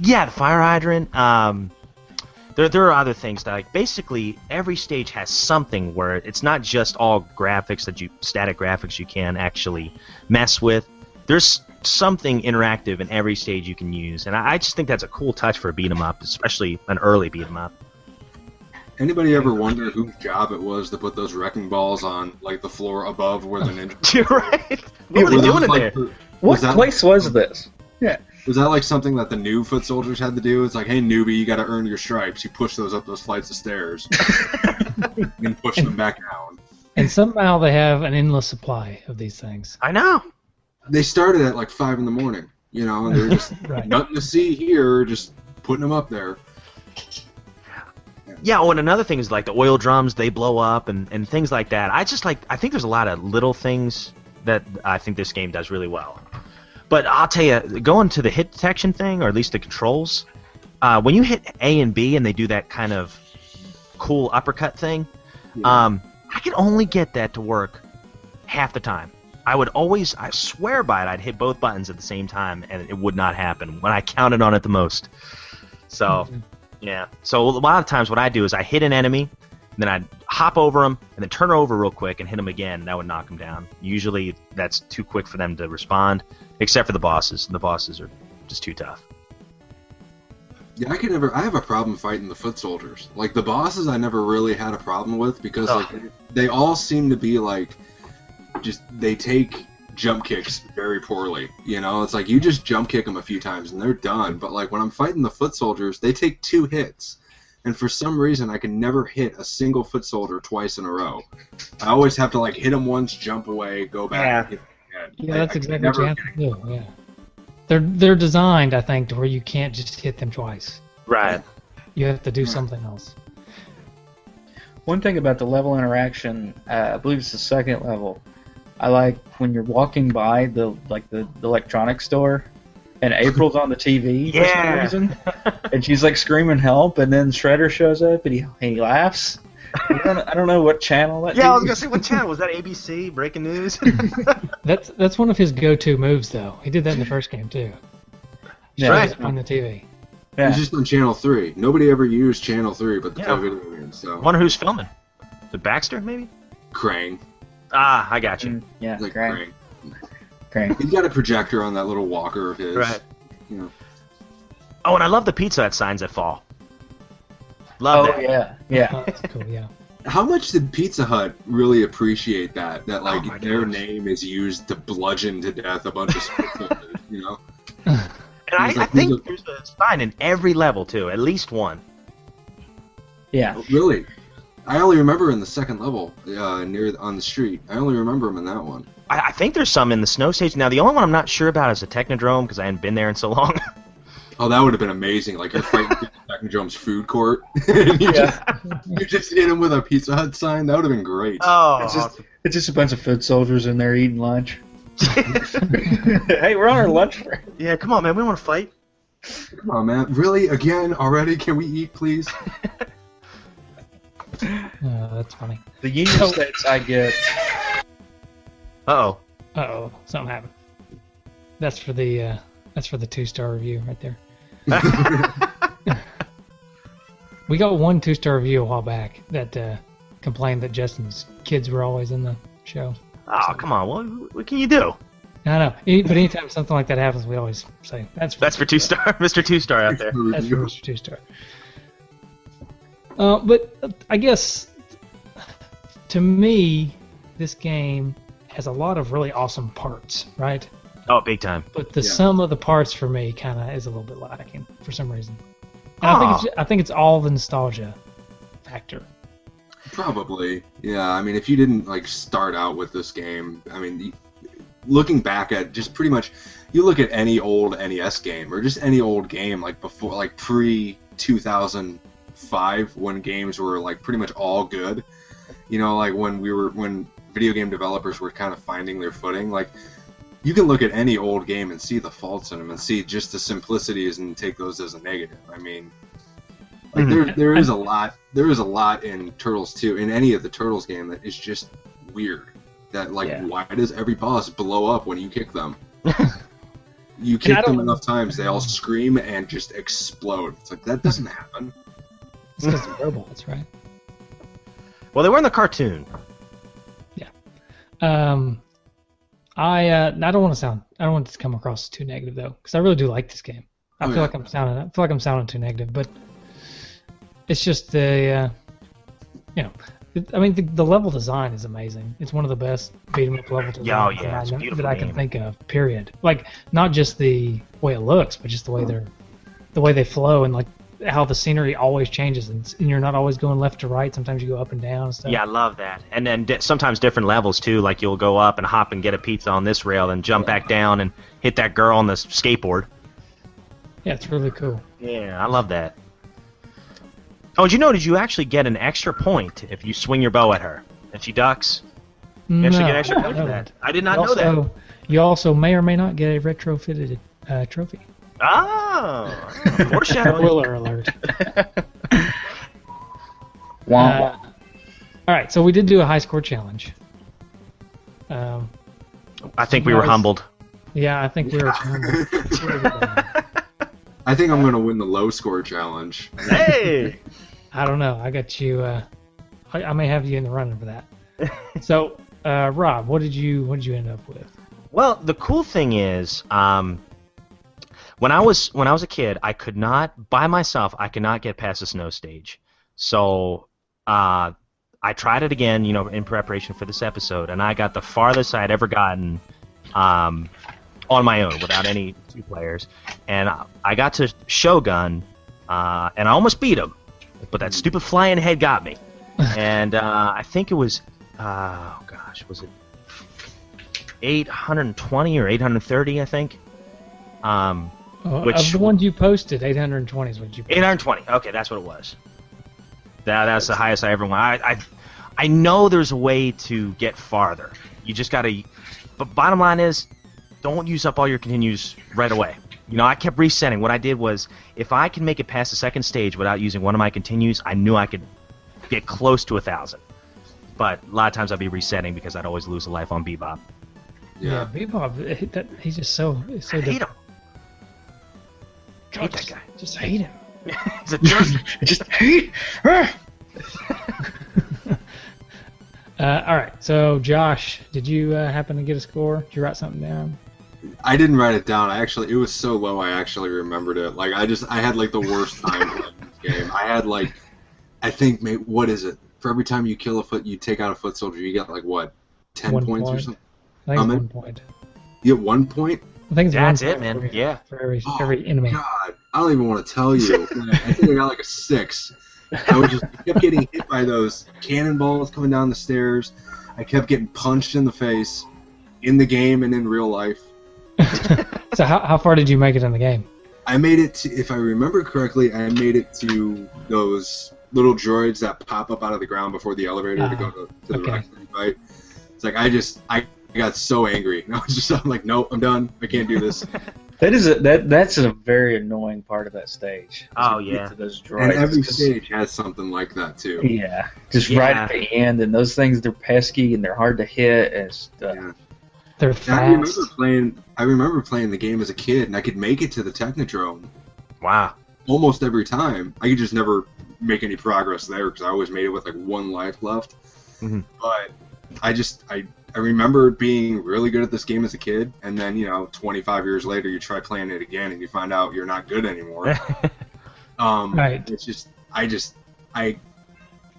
yeah, the fire hydrant. There are other things that, basically, every stage has something where it's not just all static graphics you can actually mess with. There's something interactive in every stage you can use, and I just think that's a cool touch for a beat 'em up, especially an early beat 'em up. Anybody ever wonder whose job it was to put those wrecking balls on the floor above where the ninja? You're right. What were they doing in there? What place was this? Yeah. Was that something that the new foot soldiers had to do? It's like, hey newbie, you got to earn your stripes. You push those up those flights of stairs, and push them back down. And somehow they have an endless supply of these things. I know. They started at like 5 in the morning, you know, and they're just Right. nothing to see here, just putting them up there. Yeah, oh, and another thing is like the oil drums, they blow up and things like that. I think there's a lot of little things that I think this game does really well. But I'll tell you, going to the hit detection thing, or at least the controls, when you hit A and B and they do that kind of cool uppercut thing, Yeah. I could only get that to work half the time. I swear by it, I'd hit both buttons at the same time, and it would not happen when I counted on it the most. So, yeah. So a lot of times what I do is I hit an enemy, and then I'd hop over them, and then turn over real quick and hit them again, and that would knock them down. Usually that's too quick for them to respond, except for the bosses. The bosses are just too tough. Yeah, I have a problem fighting the foot soldiers. Like, the bosses I never really had a problem with because, like, they all seem to be, like, they take jump kicks very poorly, you know? It's like, you just jump kick them a few times and they're done. But, like, when I'm fighting the foot soldiers, they take 2 hits. And for some reason, I can never hit a single foot soldier twice in a row. I always have to, like, hit them once, jump away, go back, and hit them again. Yeah, that's exactly what you have to do. Yeah, they're designed, I think, to where you can't just hit them twice. Right. You have to do something else. One thing about the level interaction, I believe it's the second level. I like when you're walking by the electronics store, and April's on the TV for some reason, and she's like screaming help, and then Shredder shows up and he laughs. I don't know what channel that. Yeah, I was gonna say, what channel was that? ABC Breaking News? That's one of his go-to moves, though. He did that in the first game too. Yeah, right. On the TV. Yeah. It's just on Channel 3. Nobody ever used Channel 3 but the video games, so... Wonder who's filming. The Baxter, maybe? Krang. Ah, I got you. Yeah, Like Krang. Krang. He's got a projector on that little walker of his. Right. You know. Oh, and I love the Pizza Hut signs that fall. Love that. Yeah. Oh, that's cool. Yeah. How much did Pizza Hut really appreciate that? That, like, my their gosh. name is used to bludgeon to death a bunch of spectators, you know? And I think there's a sign in every level, too. At least one. Yeah. Really? I only remember in the second level, on the street. I only remember him in that one. I think there's some in the snow stage. Now, the only one I'm not sure about is the Technodrome, because I hadn't been there in so long. Oh, that would have been amazing. Like, you're fighting Technodrome's food court, and you just hit him with a Pizza Hut sign. That would have been great. Oh, It's just a bunch of foot soldiers in there eating lunch. Hey, we're on our lunch break. yeah, come on, man. We want to fight. Come on, man. Really? Again? Already? Can we eat, please? That's funny. The Union States I get. Uh-oh. Uh-oh, something happened. That's for the 2-star review right there. We got one 2-star review a while back that complained that Justin's kids were always in the show. Oh, come on. What can you do? I know, but anytime something like that happens, we always say that's for 2-star, Mr. 2-star out there. That's for Mr. 2-star. But I guess to me, this game has a lot of really awesome parts, right? Oh, big time. But the sum of the parts for me kind of is a little bit lacking for some reason. And I think it's all the nostalgia factor. Probably. Yeah, I mean, if you didn't, like, start out with this game, I mean, looking back at just pretty much, you look at any old NES game, or just any old game, like, before, like, pre-2005, when games were, like, pretty much all good. You know, like, when video game developers were kind of finding their footing, like, you can look at any old game and see the faults in them and see just the simplicities and take those as a negative. I mean, like there is a lot in Turtles 2, in any of the Turtles game, that is just weird. That, like, why does every boss blow up when you kick them? You kick them enough times, they all scream and just explode. It's like, that doesn't happen. It's because they're robots, right? Well, they were in the cartoon. Yeah. I don't want it to come across too negative though, because I really do like this game. I feel like I'm sounding too negative, but it's just the the level design is amazing. It's one of the best beat 'em up level designs that I can think of. Period. Like, not just the way it looks, but just the way they flow, and like how the scenery always changes and you're not always going left to right. Sometimes you go up and down and stuff. Yeah, I love that. And then sometimes different levels too. Like you'll go up and hop and get a pizza on this rail, and jump back down and hit that girl on the skateboard. Yeah, it's really cool. Yeah, I love that. Oh, did you actually get an extra point if you swing your bow at her and she ducks? You actually get extra points for that. I did not know that. You also may or may not get a retrofitted trophy. Oh, foreshadowing. Spoiler alert. Wow. All right, so we did do a high score challenge. I think we were humbled. Yeah, I think we were humbled. I think I'm gonna win the low score challenge. Hey! I don't know. I got you. I may have you in the running for that. So, Rob, what did you end up with? Well, the cool thing is, when I was a kid, I could not get past the snow stage. So I tried it again, in preparation for this episode, and I got the farthest I'd ever gotten on my own without any two players. And I got to Shogun, and I almost beat him, but that stupid flying head got me. And I think it was, was it 820 or 830? I think. Of the ones you posted, 820 is what you posted. 820. Okay, that's what it was. That's the highest I ever went. I know there's a way to get farther. You just gotta. But bottom line is, don't use up all your continues right away. I kept resetting. What I did was, if I can make it past the second stage without using one of my continues, I knew I could get close to 1,000. But a lot of times I'd be resetting because I'd always lose a life on Bebop. Yeah, Bebop. He's just so. I hate him. God, hate that guy. Just hate him. He's a jerk. Just hate. All right. So, Josh, did you happen to get a score? Did you write something down? I didn't write it down. It was so low. I actually remembered it. Like I had like the worst time playing this game. I had I think what is it? For every time you kill a foot, you take out a foot soldier. You get 10 1 points point. or something. I think it's 1 point. You get 1 point. I think it's That's 1 it, point man. Yeah. For every enemy. God, I don't even want to tell you. I think I got a 6. I kept getting hit by those cannonballs coming down the stairs. I kept getting punched in the face, in the game and in real life. So how far did you make it in the game? I made it to, if I remember correctly, I made it to those little droids that pop up out of the ground before the elevator to go to the next fight. It's I got so angry. I'm like, nope, I'm done. I can't do this. That's a very annoying part of that stage. Oh yeah. Those droids. And every stage has something like that too. Yeah, right at the end, and those things, they're pesky and they're hard to hit and stuff. Yeah. They're fast. I remember playing the game as a kid, and I could make it to the Technodrome. Wow. Almost every time. I could just never make any progress there because I always made it with 1 life left. Mm-hmm. But I remember being really good at this game as a kid, and then 25 years later, you try playing it again, and you find out you're not good anymore. Right. It's just I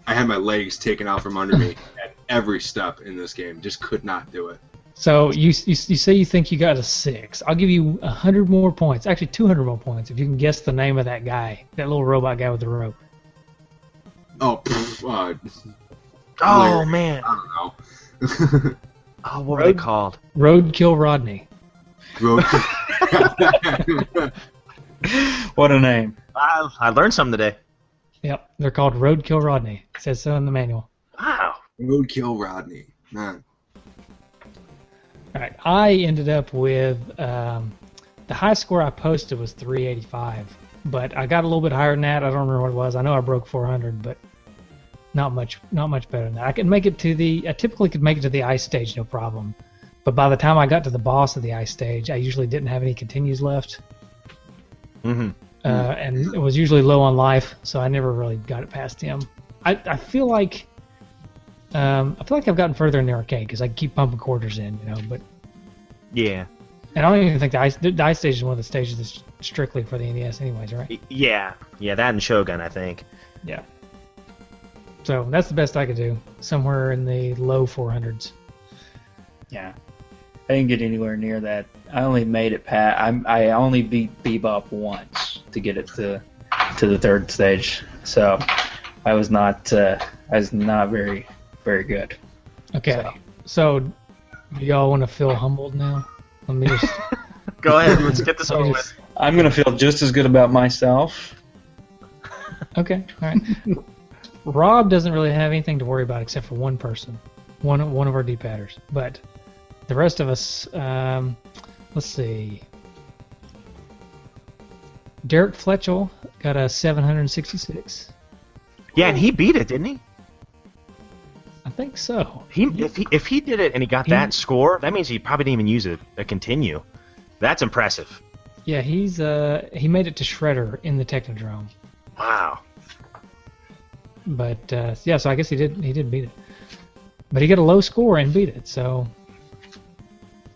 had my legs taken out from under me at every step in this game. Just could not do it. So you say you think you got a 6. I'll give you 100 more points. Actually, 200 more points if you can guess the name of that guy, that little robot guy with the rope. Oh, oh man. I don't know. Oh, what were they called? Roadkill Rodney. What a name. I learned something today. Yep, they're called Roadkill Rodney. It says so in the manual. Wow. Roadkill Rodney. Man. All right, I ended up with the high score I posted was 385, but I got a little bit higher than that. I don't remember what it was. I know I broke 400, but not much better than that. I typically could make it to the ice stage, no problem. But by the time I got to the boss of the ice stage, I usually didn't have any continues left. Mm-hmm. And it was usually low on life, so I never really got it past him. I feel like I've gotten further in the arcade because I keep pumping quarters in, But Yeah. and I don't even think the ice stage is one of the stages that's strictly for the NES, anyways, right? Yeah. Yeah, that and Shogun, I think. Yeah. So that's the best I could do, somewhere in the low 400s. Yeah. I didn't get anywhere near that. I only made it I only beat Bebop once to get it to to the third stage. So I was not very, very good. Okay. So do y'all want to feel humbled now? Let me just. Go ahead. Let's get this over with. I'm gonna feel just as good about myself. Okay. All right. Rob doesn't really have anything to worry about except for one person, one of our D-padders. But the rest of us, let's see. Derek Fletchell got a 766. Yeah, and he beat it, didn't he? I think so. If he did it and he got that score, that means he probably didn't even use a continue. That's impressive. Yeah, he made it to Shredder in the Technodrome. Wow. But yeah, so I guess he did beat it. But he got a low score and beat it, so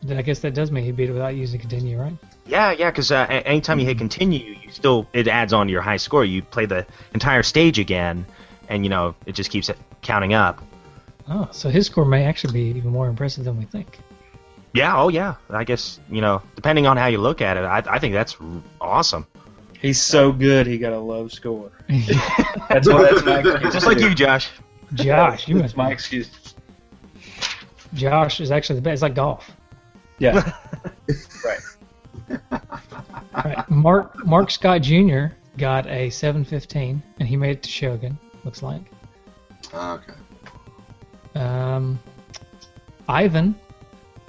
I guess that does mean he beat it without using continue, right? Yeah, because anytime you hit continue, it adds on to your high score. You play the entire stage again, and it just keeps it counting up. Oh, so his score may actually be even more impressive than we think. Yeah, oh yeah. I guess, depending on how you look at it, I think that's awesome. He's so good, he got a low score. That's my excuse. Just like you, Josh. Josh, you That's my excuse. Josh is actually the best. It's like golf. Yeah. Right. All right. Mark Scott Jr. got a 715, and he made it to Shogun, looks like. Okay. Ivan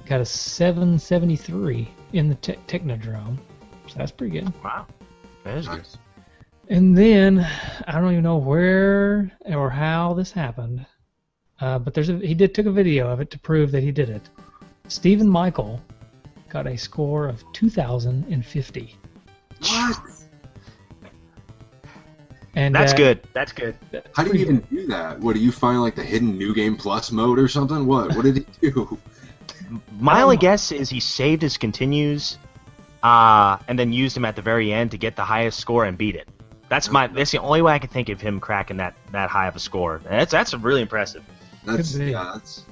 got a 773 in the Technodrome, so that's pretty good. Wow. That is good. Nice. And then, I don't even know where or how this happened, but he took a video of it to prove that he did it. Stephen Michael got a score of 2,050. What? And That's good. That's good. How do you even do that? What, do you find like the hidden New Game Plus mode or something? What did he do? My only guess is he saved his continues, and then used them at the very end to get the highest score and beat it. That's the only way I can think of him cracking that high of a score. That's really impressive. That's.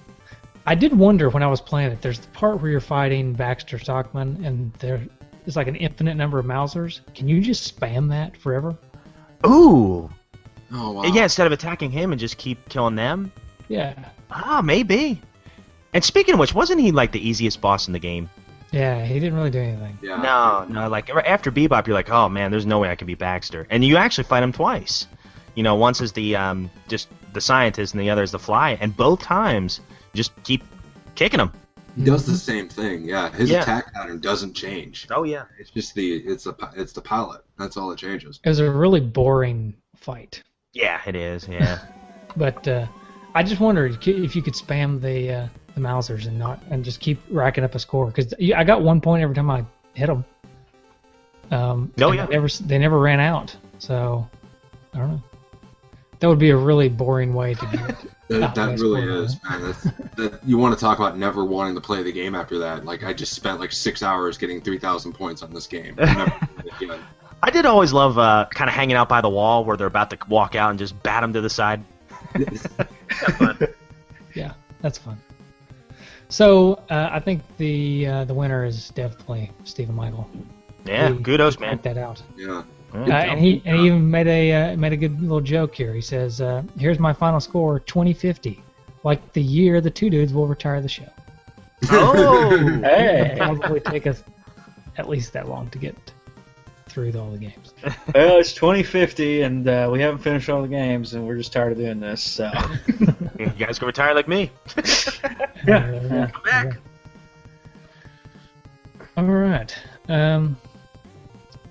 I did wonder when I was playing it. There's the part where you're fighting Baxter Stockman, and there's like an infinite number of Mausers. Can you just spam that forever? Ooh. Oh wow. Yeah, instead of attacking him and just keep killing them. Yeah. Maybe. And speaking of which, wasn't he like the easiest boss in the game? Yeah, he didn't really do anything. Yeah. No. Like after Bebop, you're like, oh man, there's no way I can beat Baxter, and you actually fight him twice. Once is the just the scientist, and the other is the fly, and both times just keep kicking him. He does the same thing. Yeah, his attack pattern doesn't change. Oh yeah. It's just it's the pilot. That's all that changes. It was a really boring fight. Yeah, it is. Yeah. But I just wondered if you could spam the Mausers and just keep racking up a score, because I got 1 point every time I hit them. They never ran out. So I don't know. That would be a really boring way to do it. That really is, man. You want to talk about never wanting to play the game after that. Like, I just spent like 6 hours getting 3,000 points on this game. I did always love kind of hanging out by the wall where they're about to walk out and just bat them to the side. That's fun. Yeah, that's fun. So I think the winner is definitely Stephen Michael. Yeah, kudos, man. Check that out. Yeah. And he even made a good little joke here. He says, "Here's my final score, 2050, like the year the two dudes will retire the show." Oh, Hey. It'll probably take us at least that long to get through all the games. Well, it's 2050, and we haven't finished all the games, and we're just tired of doing this. So you guys can retire like me. Yeah. Come back. All right.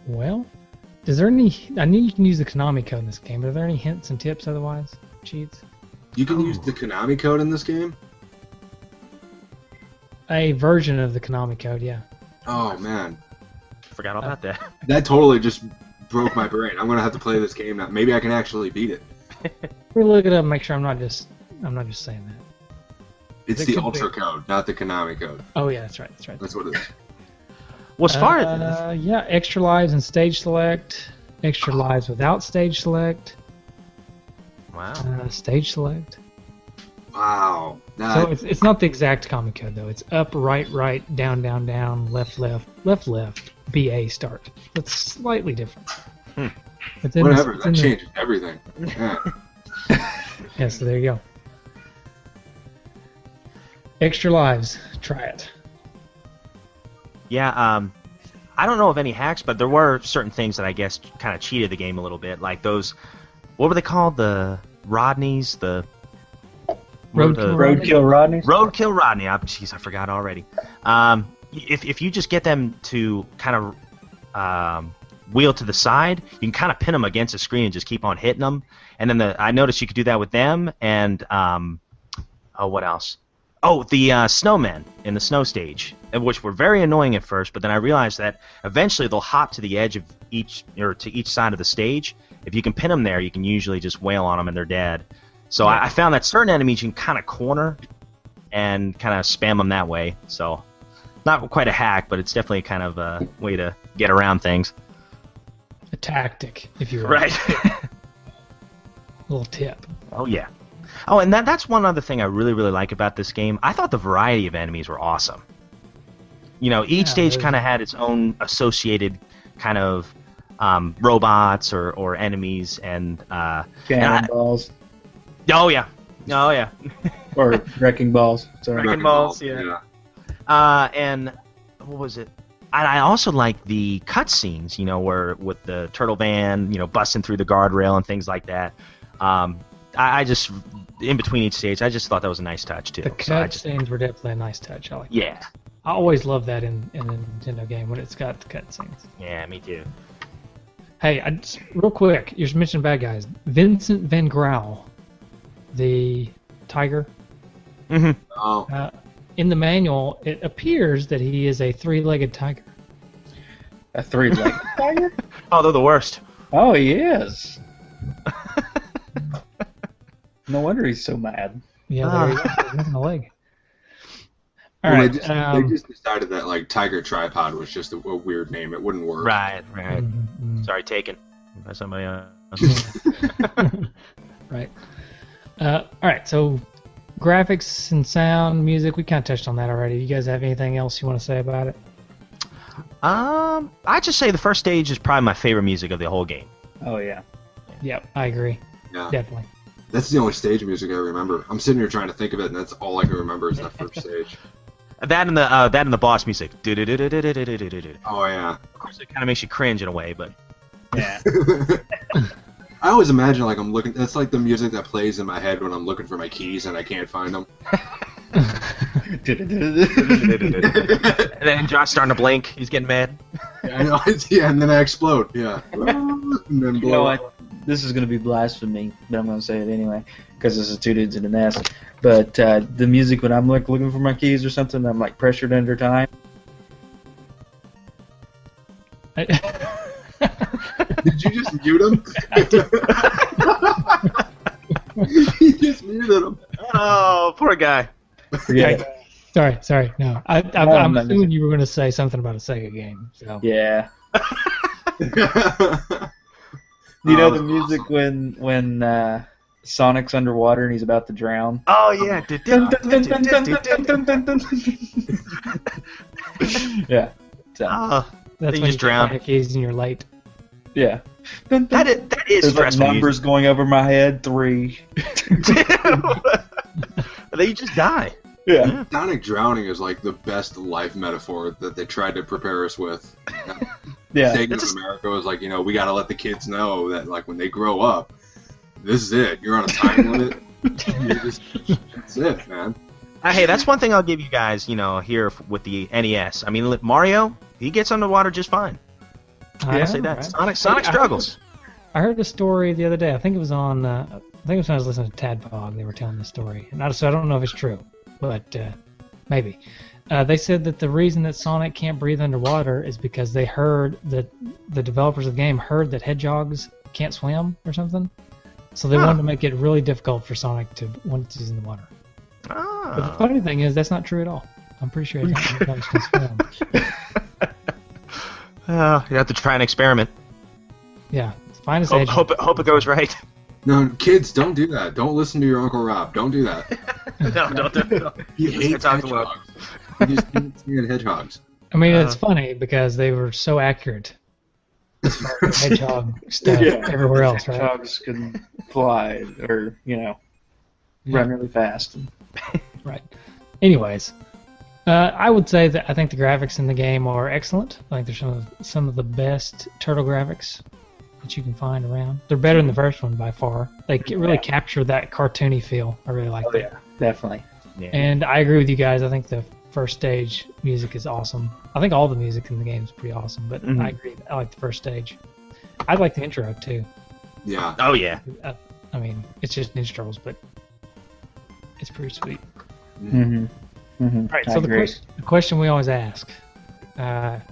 Well, is there any? I know you can use the Konami code in this game, but are there any hints and tips otherwise? Cheats? You can use the Konami code in this game? A version of the Konami code, yeah. Oh, man. Forgot all about that. That totally just broke my brain. I'm going to have to play this game now. Maybe I can actually beat it. We'll look it up and make sure I'm not just saying that. It's It the could Ultra be. code, not the Konami code. Oh, yeah, that's right. That's what it is. Well, as far as Yeah, extra lives and stage select, extra lives without stage select, wow, stage select. Wow. So it's not the exact comic code though. It's up, right, right, down, down, down, left, left, left, left, BA start. That's slightly different. It's in Whatever, it's that in the- changes everything. Yeah. Yeah, so there you go. Extra lives. Try it. Yeah, I don't know of any hacks, but there were certain things that I guess kind of cheated the game a little bit, like those. What were they called? The Rodneys, the Roadkill Rodney. Roadkill Rodney. Jeez, I forgot already. If you just get them to kind of wheel to the side, you can kind of pin them against the screen and just keep on hitting them. And then I noticed you could do that with them and what else? Oh, the snowmen in the snow stage, which were very annoying at first, but then I realized that eventually they'll hop to the edge of each side of the stage. If you can pin them there, you can usually just wail on them and they're dead. So yeah. I found that certain enemies you can kind of corner and kind of spam them that way. So not quite a hack, but it's definitely kind of a way to get around things. A tactic, if you will. Right. Little tip. Oh, yeah. Oh, and that's one other thing I really, really like about this game. I thought the variety of enemies were awesome. You know, each stage kind of had its own associated kind of robots or enemies and cannonballs. Oh yeah, Or wrecking balls. Sorry. Wrecking balls, yeah. And what was it? I also like the cutscenes, you know, where with the turtle van, you know, busting through the guardrail and things like that. I just, in between each stage, I just thought that was a nice touch too. The cutscenes were definitely a nice touch. I like yeah. that. I always love that in a Nintendo game when it's got the cutscenes. Yeah, me too. Hey, real quick, you just mentioned bad guys. Vincent Van Grauw, the tiger. Mm-hmm. Oh. In the manual, it appears that he is a three-legged tiger. A three-legged tiger? Oh, they're the worst. Oh, he is. No wonder he's so mad. Yeah, there you go. He's missing a leg. All Well, right. they just decided that like Tiger Tripod was just a weird name. It wouldn't work. Right. Mm-hmm. Sorry, taken by somebody else. Right. All right. So, graphics and sound, music. We kind of touched on that already. You guys have anything else you want to say about it? I'd just say the first stage is probably my favorite music of the whole game. Oh, yeah. Yep, I agree. Yeah. Definitely. That's the only stage music I remember. I'm sitting here trying to think of it, and that's all I can remember is that first stage. That and the boss music. Oh yeah. Of course, it kind of makes you cringe in a way, but Yeah. I always imagine like I'm looking. That's like the music that plays in my head when I'm looking for my keys and I can't find them. and then Josh starting to blink. He's getting mad. Yeah, I know. Yeah, and then I explode. Yeah. And then You blow know up. what? This is going to be blasphemy, but I'm going to say it anyway because this is two dudes in a nest. But the music when I'm like looking for my keys or something, I'm like pressured under time. Did you just mute him? You just muted him. Oh, poor guy. Forget it. Sorry. No, I'm I'm not assuming you were going to say something about a Sega game. So. Yeah. You know the music when Sonic's underwater and he's about to drown? Oh yeah. Yeah. So, Oh, That's you when just you drown. find your keys and you're late. yeah. That is There's like stressful. numbers going over my head. 3. Then you just die. Yeah. Sonic drowning is like the best life metaphor that they tried to prepare us with. Yeah. Sega of America was like, we got to let the kids know that like when they grow up, this is it. You're on a time limit. That's it, man. Hey, that's one thing I'll give you guys, here with the NES. I mean, Mario, he gets underwater just fine. I'll say that. Right? Sonic struggles. I heard a story the other day. I think it was on. I think it was when I was listening to Tadpog. They were telling the story, and so I don't know if it's true, but maybe. They said that the reason that Sonic can't breathe underwater is because they heard that the developers of the game heard that hedgehogs can't swim or something, so they wanted to make it really difficult for Sonic to once he's in the water. Oh. But the funny thing is, that's not true at all. I'm pretty sure hedgehogs can swim. You have to try an experiment. Yeah, find us hedgehog. Hope it goes right. No, kids, don't do that. Don't listen to your Uncle Rob. Don't do that. No, don't. He hates hedgehogs. He just can't stand hedgehogs. I mean, it's funny because they were so accurate. hedgehog stuff everywhere else, right? Hedgehogs can fly or, run really fast. Right. Anyways, I would say that I think the graphics in the game are excellent. I think they're some of the best turtle graphics that you can find around. They're better than the first one by far. They really capture that cartoony feel. I really like that. Yeah, definitely. Yeah. And I agree with you guys. I think the first stage music is awesome. I think all the music in the game is pretty awesome, but I agree. I like the first stage. I like the intro too. Yeah. Oh yeah. I mean, it's just Ninja Turtles, but it's pretty sweet. Mm-hmm. Mm-hmm. All right, so the question we always ask, and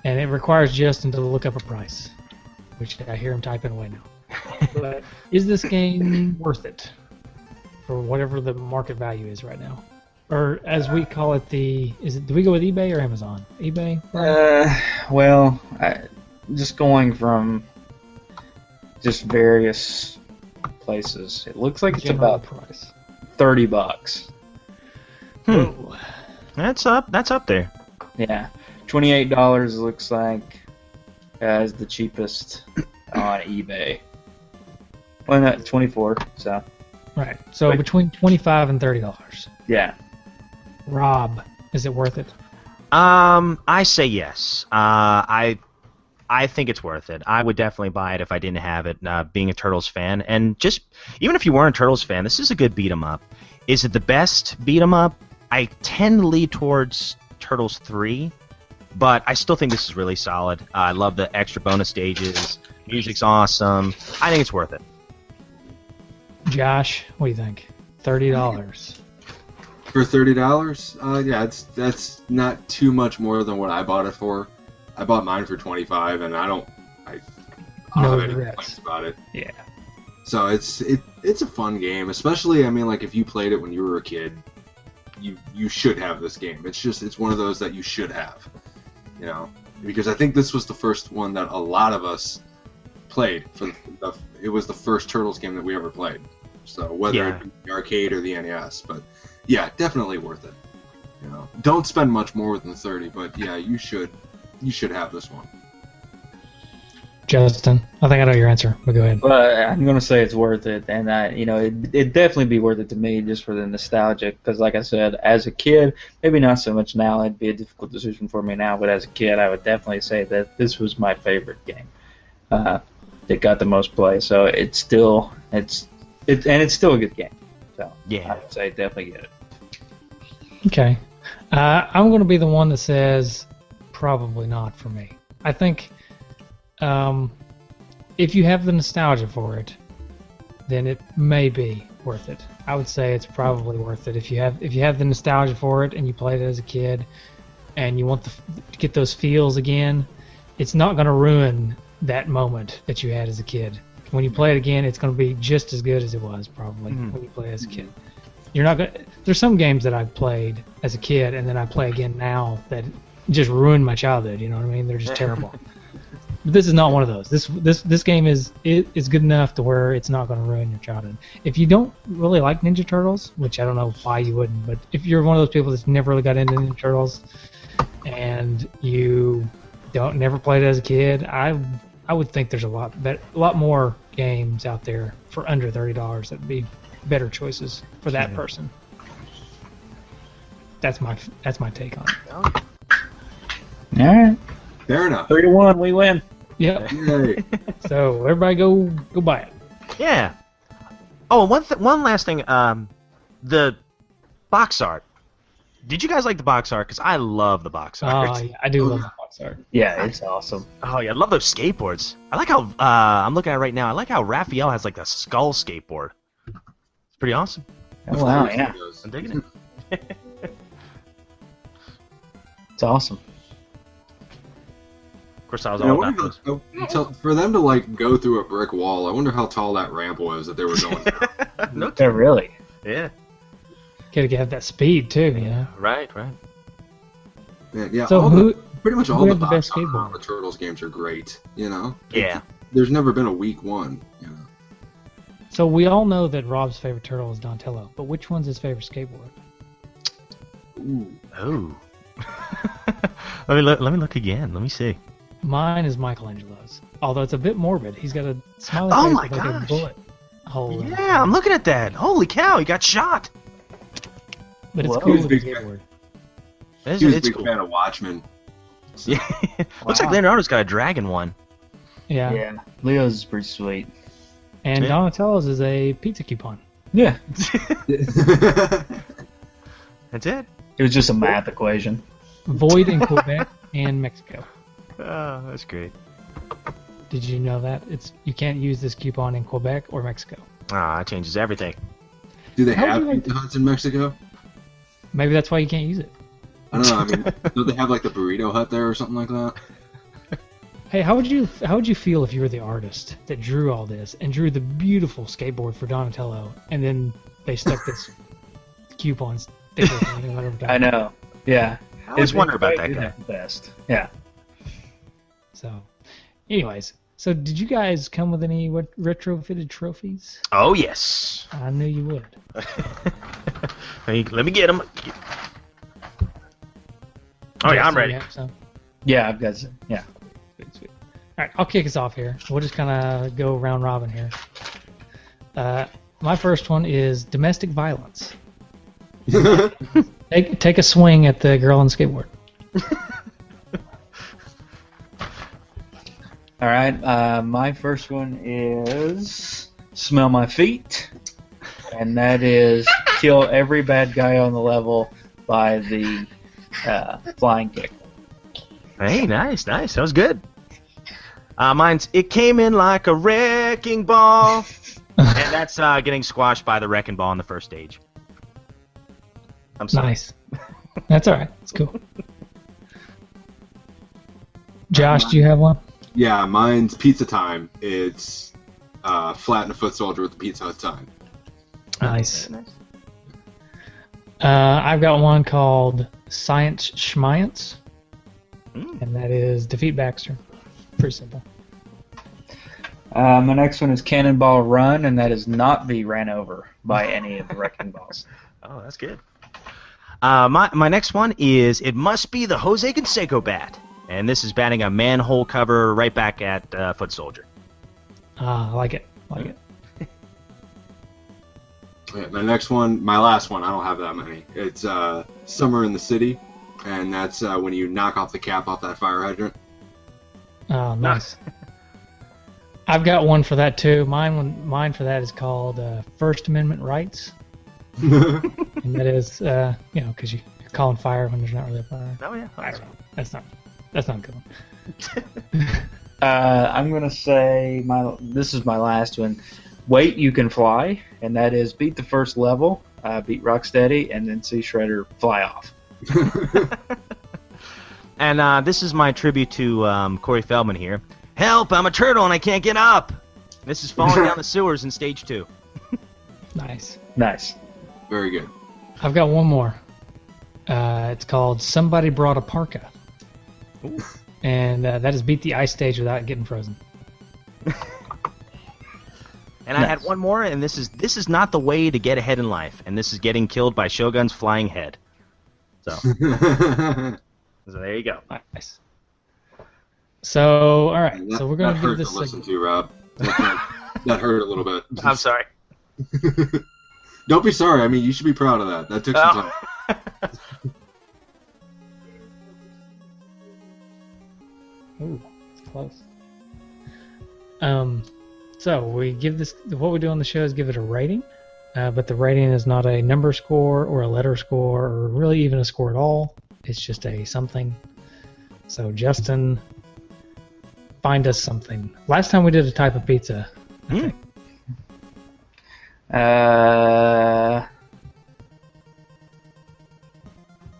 it requires Justin to look up a price, which I hear him typing away now. But is this game worth it for whatever the market value is right now? Or as we call it, do we go with eBay or Amazon? eBay? Well, just going from just various places, it looks like it's General about price. $30. Whoa. That's up there. Yeah, $28 looks like is the cheapest on eBay. Well, not 24. So Right. So Wait. between $25 and $30. yeah, Rob, is it worth it? I say yes. I think it's worth it. I would definitely buy it if I didn't have it. Being a Turtles fan, and just even if you weren't a Turtles fan, this is a good beat 'em up. Is it the best beat 'em up? I tend to lead towards Turtles 3, but I still think this is really solid. I love the extra bonus stages. Music's awesome. I think it's worth it. Josh, what do you think? $30. For $30, yeah, that's not too much more than what I bought it for. I bought mine for $25, and I don't No have any regrets. complaints about it. Yeah. So it's a fun game, especially like if you played it when you were a kid, you should have this game. It's one of those that you should have, because I think this was the first one that a lot of us played. It was the first Turtles game that we ever played. So whether it be the arcade or the NES, but yeah, definitely worth it. Don't spend much more than 30, but yeah, you should have this one. Justin, I think I know your answer, but go ahead. but I'm gonna say it's worth it, and it'd definitely be worth it to me just for the nostalgia. Because, like I said, as a kid, maybe not so much now. It'd be a difficult decision for me now, but as a kid, I would definitely say that this was my favorite game. It got the most play, so it's still a good game. So Yeah. I would say definitely get it. Okay. I'm going to be the one that says probably not for me. I think if you have the nostalgia for it, then it may be worth it. I would say it's probably worth it if you have the nostalgia for it and you played it as a kid and you want to get those feels again. It's not going to ruin that moment that you had as a kid. When you play it again, it's going to be just as good as it was probably when you play it as a kid. You're not going. There's some games that I've played as a kid and then I play again now that just ruined my childhood. You know what I mean? They're just terrible. But this is not one of those. This game is good enough to where it's not going to ruin your childhood. If you don't really like Ninja Turtles, which I don't know why you wouldn't, but if you're one of those people that's never really got into Ninja Turtles and you never played it as a kid, I would think there's a lot more games out there for under $30 that'd be better choices for that person. That's my take on it. All right, Fair enough. 3-1, we win. Yep. Yay. So everybody go buy it. Yeah. Oh, one last thing. The box art. Did you guys like the box art? Because I love the box art. Oh, yeah, I do love the box art. Yeah, it's awesome. Oh yeah, I love those skateboards. I like how I'm looking at it right now. I like how Raphael has like a skull skateboard. It's pretty awesome. Oh, wow, yeah, I'm digging it. it's awesome. Of course, I was Yeah, I all about wonder those. for them to go through a brick wall, I wonder how tall that ramp was that they were going down. No, Yeah, really. yeah. Gotta have that speed too, you know. Right. Yeah, So pretty much all who the had the best box art skateboard? on the Turtles games are great. Yeah. There's never been a weak one. So we all know that Rob's favorite turtle is Donatello, but which one's his favorite skateboard? Ooh. Oh. Let me look again. Let me see. Mine is Michelangelo's. Although it's a bit morbid. He's got a smiley Oh face my with like a gosh. bullet hole in it. Yeah, I'm looking at that. Holy cow, he got shot. But it's Whoa. cool He was with a the big skateboard. He was a It's big cool. fan of Watchmen. So, Yeah. Looks like Wow. Leonardo's got a dragon one. Yeah. Yeah, Leo's is pretty sweet. And Yeah. Donatello's is a pizza coupon. Yeah, That's it. it was just a math equation. Void in Quebec and Mexico. Oh, that's great. Did you know that? You can't use this coupon in Quebec or Mexico. Ah, that changes everything. Do they How would have you like Pizza Huts in Mexico? Maybe that's why you can't use it. I don't know. I mean, don't they have like the Burrito Hut there or something like that? Hey, how would you feel if you were the artist that drew all this and drew the beautiful skateboard for Donatello, and then they stuck this coupon sticker thing over top? I know. Yeah. I always wonder about that Isn't guy. it the best. Yeah. So, anyways, so did you guys come with any retrofitted trophies? Oh, yes. I knew you would. Hey, let me get him. Oh, yeah, I'm Jason, ready. you have some? Yeah, I've got some. Yeah. Sweet, sweet. All right, I'll kick us off here. We'll just kind of go round robin here. My first one is domestic violence. Take a swing at the girl on the skateboard. All right. My first one is smell my feet, and that is kill every bad guy on the level by the flying kick. Hey, nice. That was good. Mine's it came in like a wrecking ball, and that's getting squashed by the wrecking ball in the first stage. I'm sorry. Nice. That's all right. It's cool. Josh, do you have one? Yeah, mine's Pizza Time. It's flatten a foot soldier with the Pizza Hut sign. Nice. I've got one called Science Schmiance, and that is defeat Baxter. Pretty simple. My next one is Cannonball Run, and that is not be ran over by any of the wrecking balls. Oh, that's good. My next one is it must be the Jose Canseco bat, and this is batting a manhole cover right back at foot soldier. I like it. Like it. Yeah, my next one, my last one, I don't have that many. It's Summer in the City, and that's when you knock off the cap off that fire hydrant. Oh, nice. I've got one for that too. Mine for that is called First Amendment rights, and that is because you're calling fire when there's not really a fire. Oh yeah. I don't know. That's not a good one. I'm gonna say this is my last one. Wait, you can fly, and that is beat the first level, beat Rocksteady, and then see Shredder fly off. And this is my tribute to Corey Feldman here. Help! I'm a turtle and I can't get up. This is falling down the sewers in stage 2. Nice. Nice. Very good. I've got one more. It's called Somebody Brought a Parka, and that is beat the ice stage without getting frozen. And I had one more, and this is not the way to get ahead in life, and this is getting killed by Shogun's flying head. So there you go. Nice. So all right. That, So we're gonna that give hurt this. to listen to, Rob. That hurt a little bit. I'm sorry. Don't be sorry. I mean, you should be proud of that. That took some time. Ooh, it's close. So we give this. What we do on the show is give it a rating, but the rating is not a number score or a letter score or really even a score at all. It's just a something. So Justin, find us something. Last time we did a type of pizza. I think.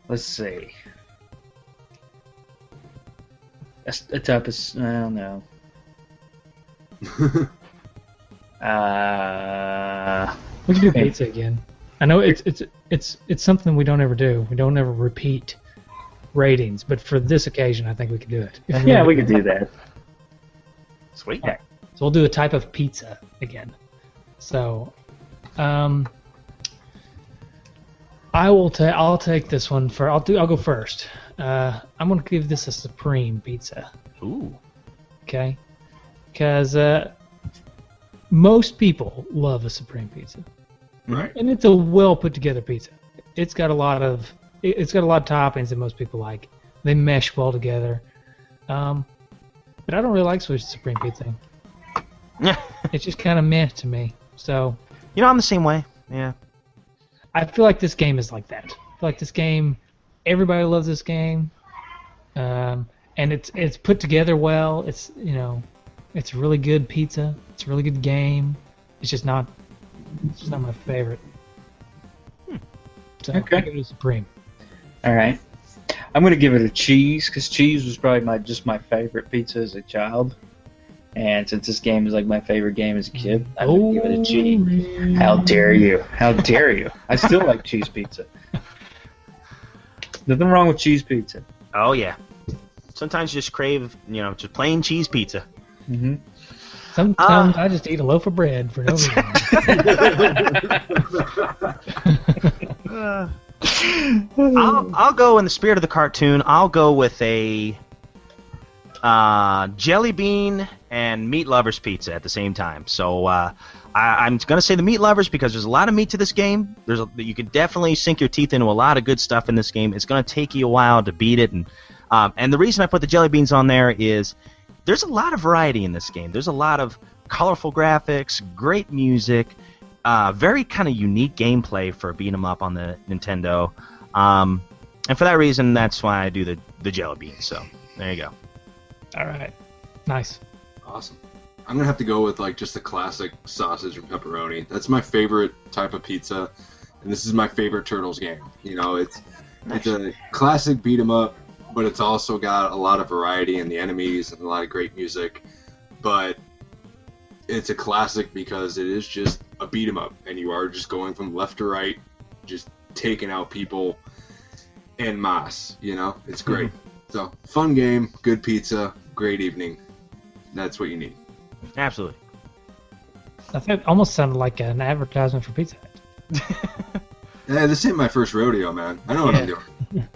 Let's see. A type of I don't know. We can do pizza again. I know it's something we don't ever do. We don't ever repeat ratings, but for this occasion, I think we could do it. Yeah, we could do that. Sweet. So we'll do a type of pizza again. So, I'll take this one for. I'll go first. I'm gonna give this a supreme pizza. Ooh. Okay, because most people love a supreme pizza, Right. and it's a well put together pizza. It's got a lot of toppings that most people like. They mesh well together. But I don't really like Swiss Supreme Pizza. Yeah. It's just kind of meh to me. So I'm the same way. Yeah. I feel like this game is like that. I feel like this game, everybody loves this game, and it's put together well. It's it's really good pizza. It's a really good game. It's just not my favorite. So Okay. I give it a Supreme. All right. I'm gonna give it a cheese because cheese was probably my favorite pizza as a child, and since this game is like my favorite game as a kid, I'm gonna give it a cheese. How dare you? How dare you? I still like cheese pizza. Nothing wrong with cheese pizza. Oh yeah. Sometimes you just crave, just plain cheese pizza. Mm-hmm. Sometimes I just eat a loaf of bread for no reason. I'll go in the spirit of the cartoon. I'll go with a jelly bean and meat lovers pizza at the same time. So I'm going to say the meat lovers because there's a lot of meat to this game. You can definitely sink your teeth into a lot of good stuff in this game. It's going to take you a while to beat it, and the reason I put the jelly beans on there is there's a lot of variety in this game. There's a lot of colorful graphics, great music. Very kind of unique gameplay for a beat 'em up on the Nintendo, and for that reason, that's why I do the jelly beans. So there you go. All right, nice. Awesome. I'm gonna have to go with like just a classic sausage and pepperoni. That's my favorite type of pizza, and this is my favorite Turtles game. It's a classic beat 'em up, but it's also got a lot of variety in the enemies and a lot of great music. But it's a classic because it is just a beat 'em up, and you are just going from left to right, just taking out people en masse. It's great. So fun game, good pizza, great evening. That's what you need. Absolutely. I think it almost sounded like an advertisement for Pizza Hut. Yeah, this ain't my first rodeo, man. I know what I'm doing.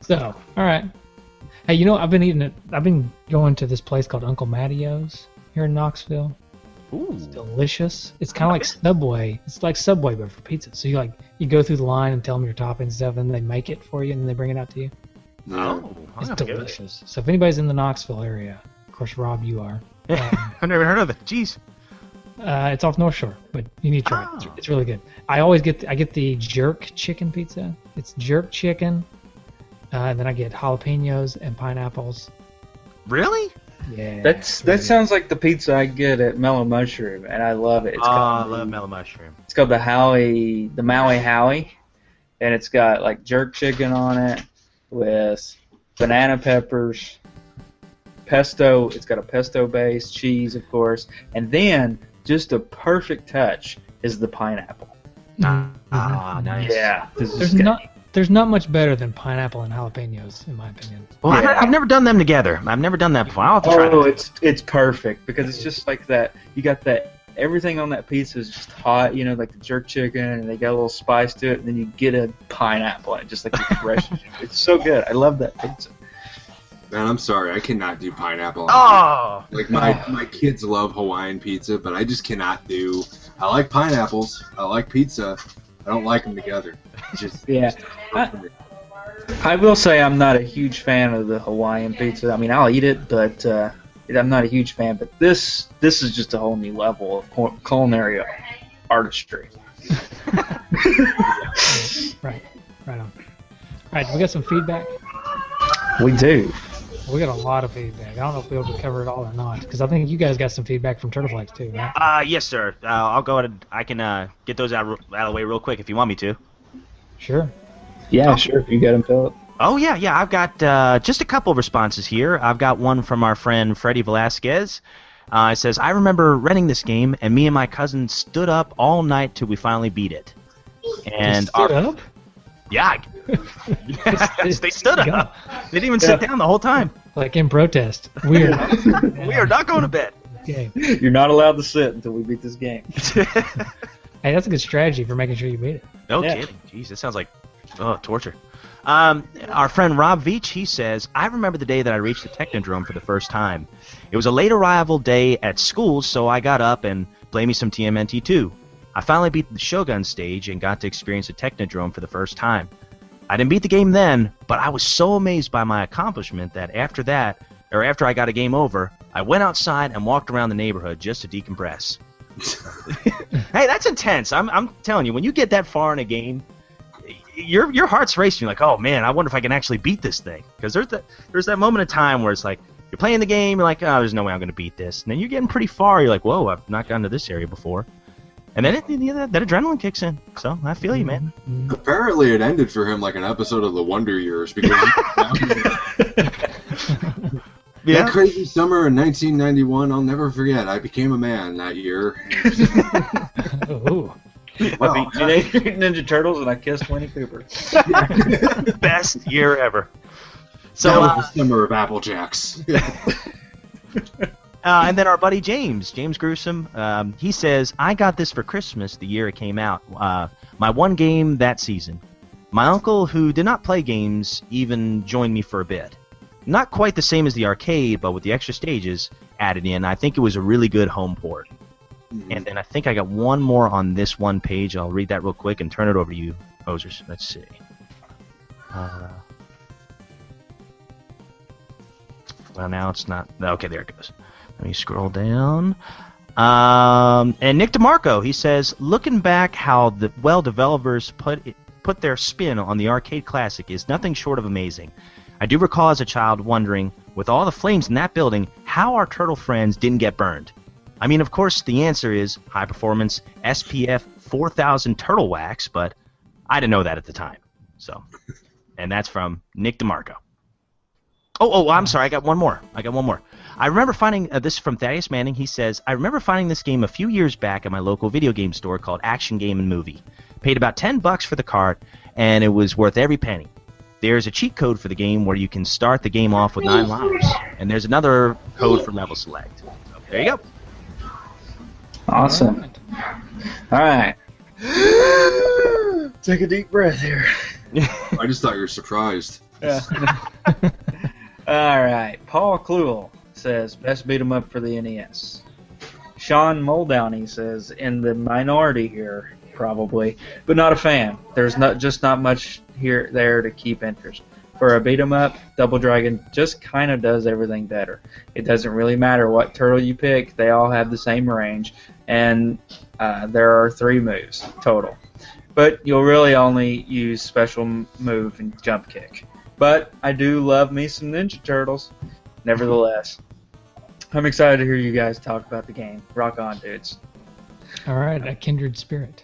So, all right. Hey, I've been going to this place called Uncle Mattio's here in Knoxville. Ooh. It's delicious. It's kind of like Subway. It's like Subway, but for pizza. So you go through the line and tell them your toppings and stuff, and they make it for you, and then they bring it out to you. Oh, It's delicious. So if anybody's in the Knoxville area, of course, Rob, you are. I've never heard of it. Jeez. It's off North Shore, but you need to try it. Oh. It's really good. I get the jerk chicken pizza. It's jerk chicken, and then I get jalapenos and pineapples. Really? Yeah. That sounds like the pizza I get at Mellow Mushroom, and I love it. I love mellow mushroom. It's called the Maui Howie, and it's got like jerk chicken on it with banana peppers, pesto. It's got a pesto base, cheese, of course, and then just a perfect touch is the pineapple. Nice. Yeah, There's not much better than pineapple and jalapenos, in my opinion. Well, Yeah. I've never done them together. I've never done that before. I'll have to try Oh, that. it's perfect because it's just like that. You got that. Everything on that pizza is just hot, like the jerk chicken, and they got a little spice to it, and then you get a pineapple, and it just like refreshes you. It's so good. I love that pizza. Man, I'm sorry, I cannot do pineapple. Oh! Like my kids love Hawaiian pizza, but I just cannot do. I like pineapples. I like pizza. I don't like them together. Just Yeah. just for me. I will say I'm not a huge fan of the Hawaiian pizza. I mean, I'll eat it, but I'm not a huge fan. But this is just a whole new level of culinary artistry. Right on. All right, we got some feedback. We do. We got a lot of feedback. I don't know if we'll be able to cover it all or not, because I think you guys got some feedback from Turtleflex too, right? Yes, sir. I'll go ahead. I can get those out of the way real quick if you want me to. Sure. Yeah, sure. If you got them, Philip. Oh, yeah. I've got just a couple of responses here. I've got one from our friend Freddie Velasquez. It says, I remember renting this game, and me and my cousin stood up all night till we finally beat it. And Stood up? Yeah. Yes, they stood up. They didn't even sit down the whole time. Like in protest. We are not. We are not going to bed. Game. You're not allowed to sit until we beat this game. Hey, that's a good strategy for making sure you beat it. No Yeah. kidding. Jeez, that sounds like torture. Our friend Rob Veach, he says, I remember the day that I reached the Technodrome for the first time. It was a late arrival day at school, so I got up and played me some TMNT 2. I finally beat the Shogun stage and got to experience the Technodrome for the first time. I didn't beat the game then, but I was so amazed by my accomplishment that after I got a game over, I went outside and walked around the neighborhood just to decompress. Hey, that's intense. I'm telling you, when you get that far in a game, your heart's racing. You're like, oh man, I wonder if I can actually beat this thing. Because there's that moment of time where it's like you're playing the game, you're like, oh, there's no way I'm going to beat this. And then you're getting pretty far. You're like, whoa, I've not gotten to this area before. And then that adrenaline kicks in. So I feel you, man. Apparently, it ended for him like an episode of The Wonder Years because Yeah. that crazy summer in 1991, I'll never forget. I became a man that year. Oh. I beat Teenage Mutant Ninja Turtles and I kissed Winnie Cooper. Best year ever. So So, that was the summer of Apple Jacks. and then our buddy James Gruesome, he says, I got this for Christmas the year it came out. My one game that season. My uncle, who did not play games, even joined me for a bit. Not quite the same as the arcade, but with the extra stages added in, I think it was a really good home port. Mm-hmm. And then I think I got one more on this one page. I'll read that real quick and turn it over to you, Hosers. Let's see. Well, now it's not. Okay, there it goes. Let me scroll down. And Nick DeMarco, he says, looking back how the developers put their spin on the arcade classic is nothing short of amazing. I do recall as a child wondering, with all the flames in that building, how our turtle friends didn't get burned. I mean, of course, the answer is high-performance SPF 4000 turtle wax, but I didn't know that at the time. So, and that's from Nick DeMarco. Oh, I'm sorry. I got one more. I remember finding this from Thaddeus Manning. He says, I remember finding this game a few years back at my local video game store called Action Game and Movie. Paid about $10 for the cart, and it was worth every penny. There's a cheat code for the game where you can start the game off with 9 lives, and there's another code for level select. So, there you go. Awesome. All right. Take a deep breath here. I just thought you were surprised. Yeah. All right. Paul Kluel says, best beat 'em up for the NES. Sean Muldowney says, in the minority here, probably, but not a fan. There's not much there to keep interest. For a beat 'em up, Double Dragon just kind of does everything better. It doesn't really matter what turtle you pick; they all have the same range, and there are 3 moves total. But you'll really only use special move and jump kick. But I do love me some Ninja Turtles, nevertheless. I'm excited to hear you guys talk about the game. Rock on, dudes. All right, a kindred spirit.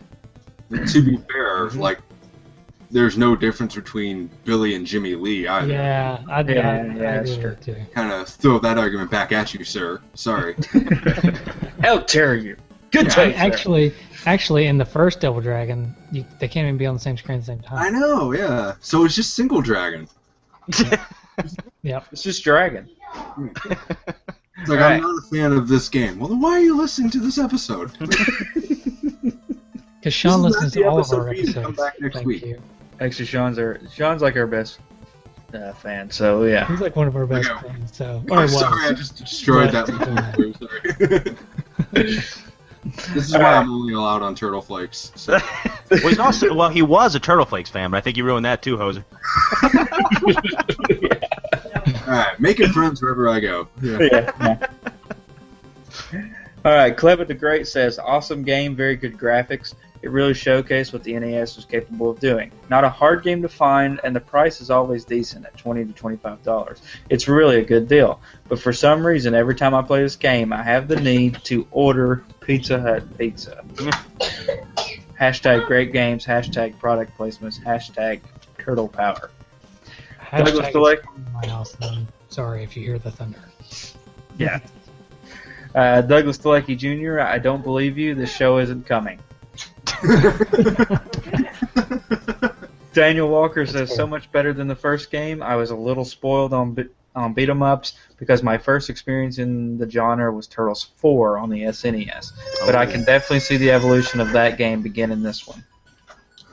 To be fair, like, there's no difference between Billy and Jimmy Lee either. Yeah, I that's agree true. with it too. Kind of throw that argument back at you, sir. Sorry. How dare you? Good Yeah, take, sir. Actually, in the first Double Dragon, they can't even be on the same screen at the same time. I know, yeah. So it's just Single Dragon. Yep. It's just Dragon. It's like, Right. I'm not a fan of this game. Well, then why are you listening to this episode? Because Sean This is listens not the to all of episode our for you to come episodes. back next Thank week. you. Actually, Sean's like our best fan. So yeah. He's like one of our best Okay. fans. So, I'm or was. sorry, I just destroyed that one. Sorry. This is why I'm only allowed on Turtle Flakes. So. Well, he was a Turtle Flakes fan, but I think you ruined that too, Hoser. Alright, making friends wherever I go. Yeah. All right, Clever the Great says, awesome game, very good graphics. It really showcased what the NES was capable of doing. Not a hard game to find, and the price is always decent at $20 to $25. It's really a good deal. But for some reason, every time I play this game, I have the need to order Pizza Hut pizza. Hashtag great games, hashtag product placements, hashtag turtle power. Douglas Hashtag Delay. my house, and I'm sorry if you hear the thunder. Yeah. Douglas Delecki Jr., I don't believe you. This show isn't coming. Daniel Walker says, so much better than the first game. I was a little spoiled on beat 'em ups because my first experience in the genre was Turtles 4 on the SNES. But I can definitely see the evolution of that game begin in this one.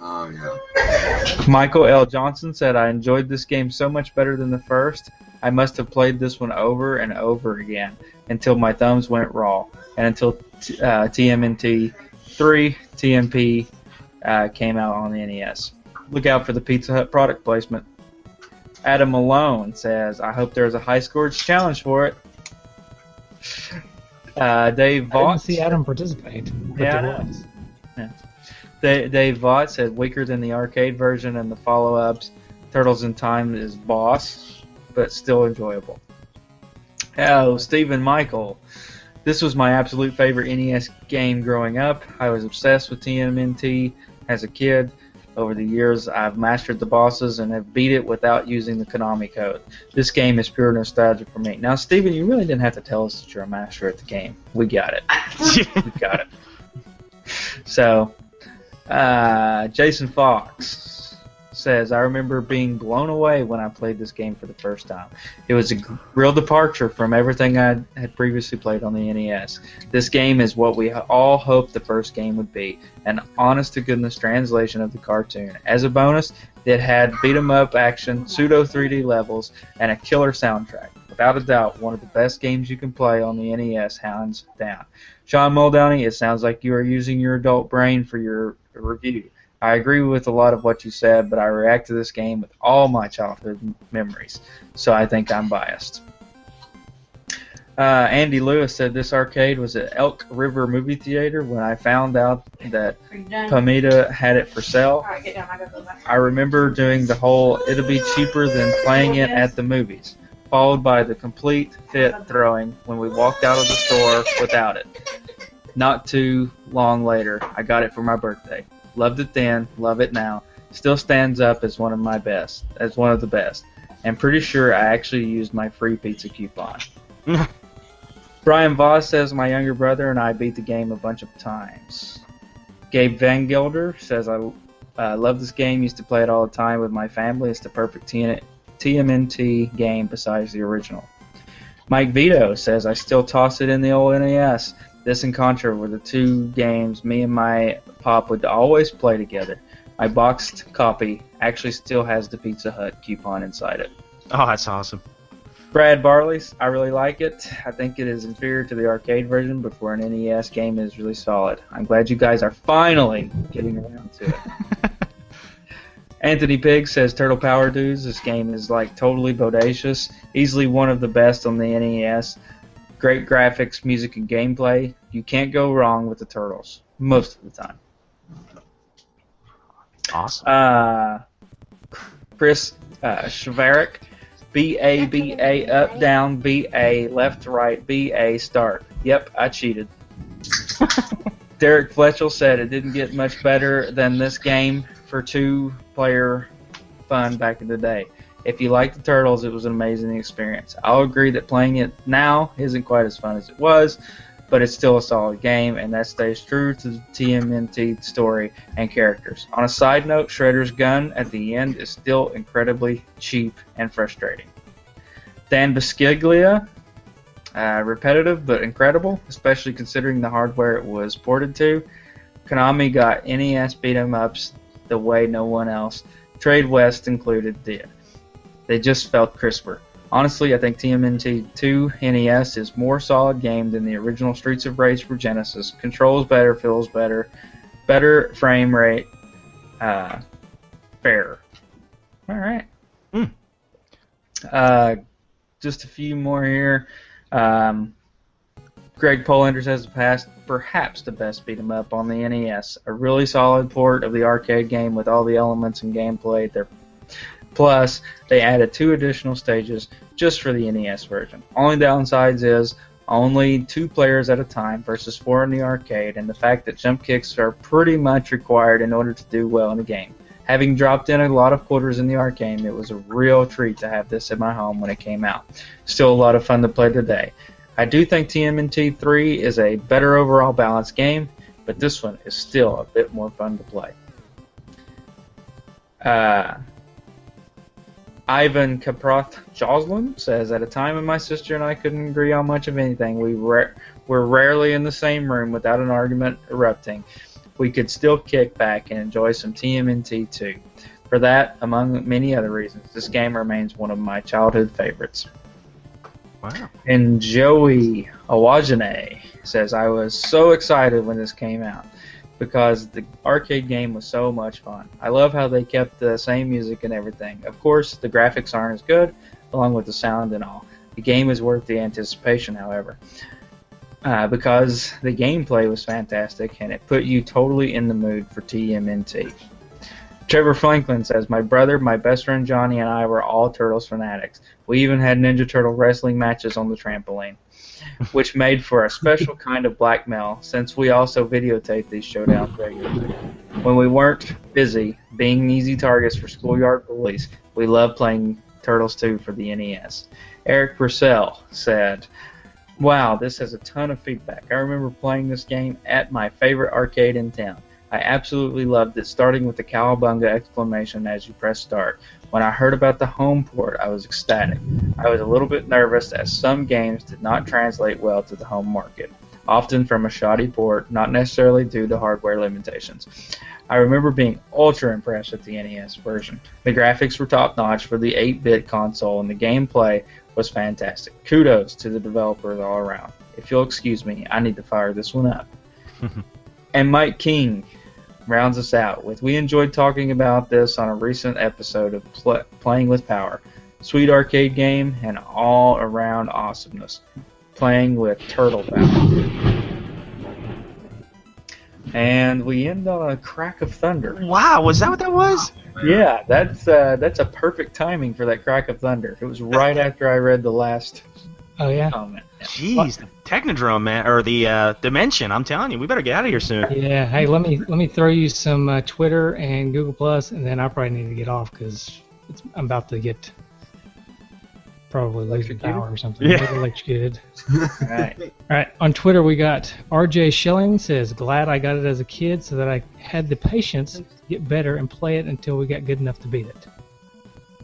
Oh, yeah. Michael L. Johnson said, I enjoyed this game so much better than the first. I must have played this one over and over again until my thumbs went raw, and until TMNT 3 TMP came out on the NES. Look out for the Pizza Hut product placement. Adam Malone says, I hope there's a high scores challenge for it. Dave I didn't Vaught. see Adam participate. But Yeah, I there know. was. Dave Vaught said, weaker than the arcade version and the follow-ups. Turtles in Time is boss, but still enjoyable. Oh, Stephen Michael. This was my absolute favorite NES game growing up. I was obsessed with TMNT as a kid. Over the years, I've mastered the bosses and have beat it without using the Konami code. This game is pure nostalgia for me. Now, Stephen, you really didn't have to tell us that you're a master at the game. We got it. We got it. So, Jason Fox says, I remember being blown away when I played this game for the first time. It was a real departure from everything I had previously played on the NES. This game is what we all hoped the first game would be, an honest-to-goodness translation of the cartoon. As a bonus, it had beat-em-up action, pseudo 3D levels, and a killer soundtrack. Without a doubt, one of the best games you can play on the NES, hands down. Sean Muldowney, it sounds like you are using your adult brain for your review. I agree with a lot of what you said, but I react to this game with all my childhood memories, so I think I'm biased. Andy Lewis said this arcade was at Elk River Movie Theater when I found out that Pamita had it for sale. I remember doing the whole it'll be cheaper than playing it at the movies, followed by the complete fit throwing when we walked out of the store without it. Not too long later, I got it for my birthday. Loved it then, love it now. Still stands up as one of the best. And pretty sure I actually used my free pizza coupon. Brian Voss says my younger brother and I beat the game a bunch of times. Gabe Van Gelder says I love this game, used to play it all the time with my family. It's the perfect TMNT game besides the original. Mike Vito says I still toss it in the old NES. This and Contra were the two games me and my pop would always play together. My boxed copy actually still has the Pizza Hut coupon inside it. Oh, that's awesome. Brad Barley's, I really like it. I think it is inferior to the arcade version, but for an NES game it is really solid. I'm glad you guys are finally getting around to it. Anthony Pig says, Turtle Power Dudes, this game is like totally bodacious. Easily one of the best on the NES. Great graphics, music, and gameplay. You can't go wrong with the Turtles, most of the time. Awesome. Chris Shavarik, B-A-B-A, up, down, B-A, left, right, B-A, start. Yep, I cheated. Derek Fletchell said it didn't get much better than this game for two-player fun back in the day. If you like the Turtles, it was an amazing experience. I'll agree that playing it now isn't quite as fun as it was, but it's still a solid game, and that stays true to the TMNT story and characters. On a side note, Shredder's gun at the end is still incredibly cheap and frustrating. Dan Bisciglia, repetitive but incredible, especially considering the hardware it was ported to. Konami got NES beat-em-ups the way no one else, Trade West included, did. They just felt crisper. Honestly, I think TMNT 2 NES is more solid game than the original Streets of Rage for Genesis. Controls better, feels better, better frame rate, fairer. All right. Just a few more here. Greg Polanders has passed perhaps the best beat 'em up on the NES. A really solid port of the arcade game with all the elements and gameplay there. Plus, they added 2 additional stages just for the NES version. Only downsides is only 2 players at a time versus 4 in the arcade, and the fact that jump kicks are pretty much required in order to do well in the game. Having dropped in a lot of quarters in the arcade, it was a real treat to have this in my home when it came out. Still a lot of fun to play today. I do think TMNT 3 is a better overall balanced game, but this one is still a bit more fun to play. Ivan Kaproth Joslin says, at a time when my sister and I couldn't agree on much of anything, we were rarely in the same room without an argument erupting. we could still kick back and enjoy some TMNT too. For that, among many other reasons, this game remains one of my childhood favorites. Wow. And Joey Awajane says, I was so excited when this came out because the arcade game was so much fun. I love how they kept the same music and everything. Of course, the graphics aren't as good, along with the sound and all. The game is worth the anticipation, however, because the gameplay was fantastic and it put you totally in the mood for TMNT. Trevor Franklin says, my brother, my best friend Johnny, and I were all Turtles fanatics. We even had Ninja Turtle wrestling matches on the trampoline, which made for a special kind of blackmail since we also videotaped these showdowns regularly. When we weren't busy being easy targets for schoolyard bullies, we loved playing Turtles 2 for the NES. Eric Purcell said, wow, this has a ton of feedback. I remember playing this game at my favorite arcade in town. I absolutely loved it, starting with the cowabunga exclamation as you press start. When I heard about the home port, I was ecstatic. I was a little bit nervous as some games did not translate well to the home market, often from a shoddy port, not necessarily due to hardware limitations. I remember being ultra impressed with the NES version. The graphics were top-notch for the 8-bit console, and the gameplay was fantastic. Kudos to the developers all around. If you'll excuse me, I need to fire this one up. And Mike King rounds us out with, we enjoyed talking about this on a recent episode of Playing with Power. Sweet arcade game and all-around awesomeness. Playing with Turtle Power. And we end on a crack of thunder. Wow, was that what that was? Yeah, that's a perfect timing for that crack of thunder. It was right after I read the last Oh yeah. comment. Jeez, the Technodrome, man, or the Dimension. I'm telling you, we better get out of here soon. Yeah. Hey, let me throw you some Twitter and Google Plus, and then I probably need to get off because I'm about to get probably losing power or something. Yeah. Electrocuted. All right. All right. On Twitter, we got RJ Schilling says, glad I got it as a kid so that I had the patience to get better and play it until we got good enough to beat it.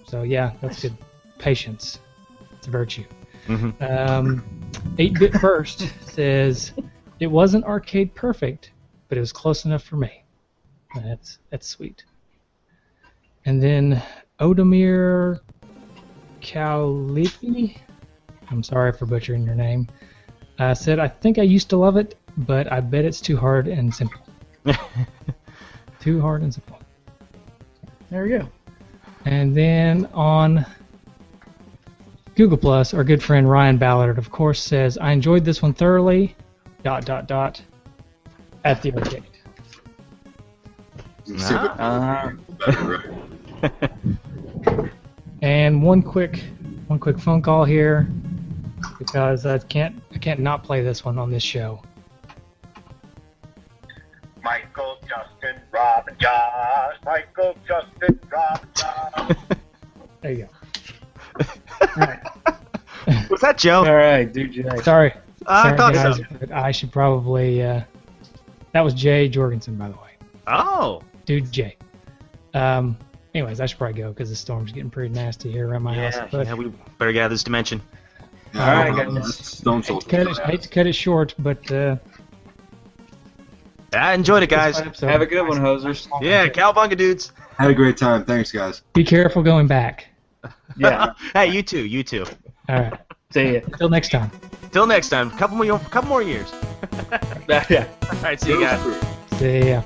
So yeah, that's good. Patience. It's a virtue. 8-Bit First says, it wasn't arcade perfect, but it was close enough for me. That's sweet. And then Odemir Kaulipi, I'm sorry for butchering your name, said, I think I used to love it, but I bet it's too hard and simple. Too hard and simple. There we go. And then on Google Plus, our good friend Ryan Ballard, of course, says, I enjoyed this one thoroughly, ... at the arcade. And one quick phone call here, because I can't not play this one on this show. Michael, Justin, Rob, and Josh. Michael, Justin, Rob, and Josh. There you go. All right. Was that Joe? All right, dude. Jay. Sorry. I thought guys, so. but I should probably. That was Jay Jorgensen, by the way. Oh. Dude, Jay. Anyways, I should probably go because the storm's getting pretty nasty here around my house. But Yeah, we better get out of this dimension. All right, guys. Don't I hate to cut it short, but I enjoyed it, guys. Have a good one, hosers. Yeah, cowabunga dudes. Had a great time. Thanks, guys. Be careful going back. Yeah. Hey, you too. All right. See ya. Until next time. Till next time. Couple more years. Yeah. All right, see you guys. See ya.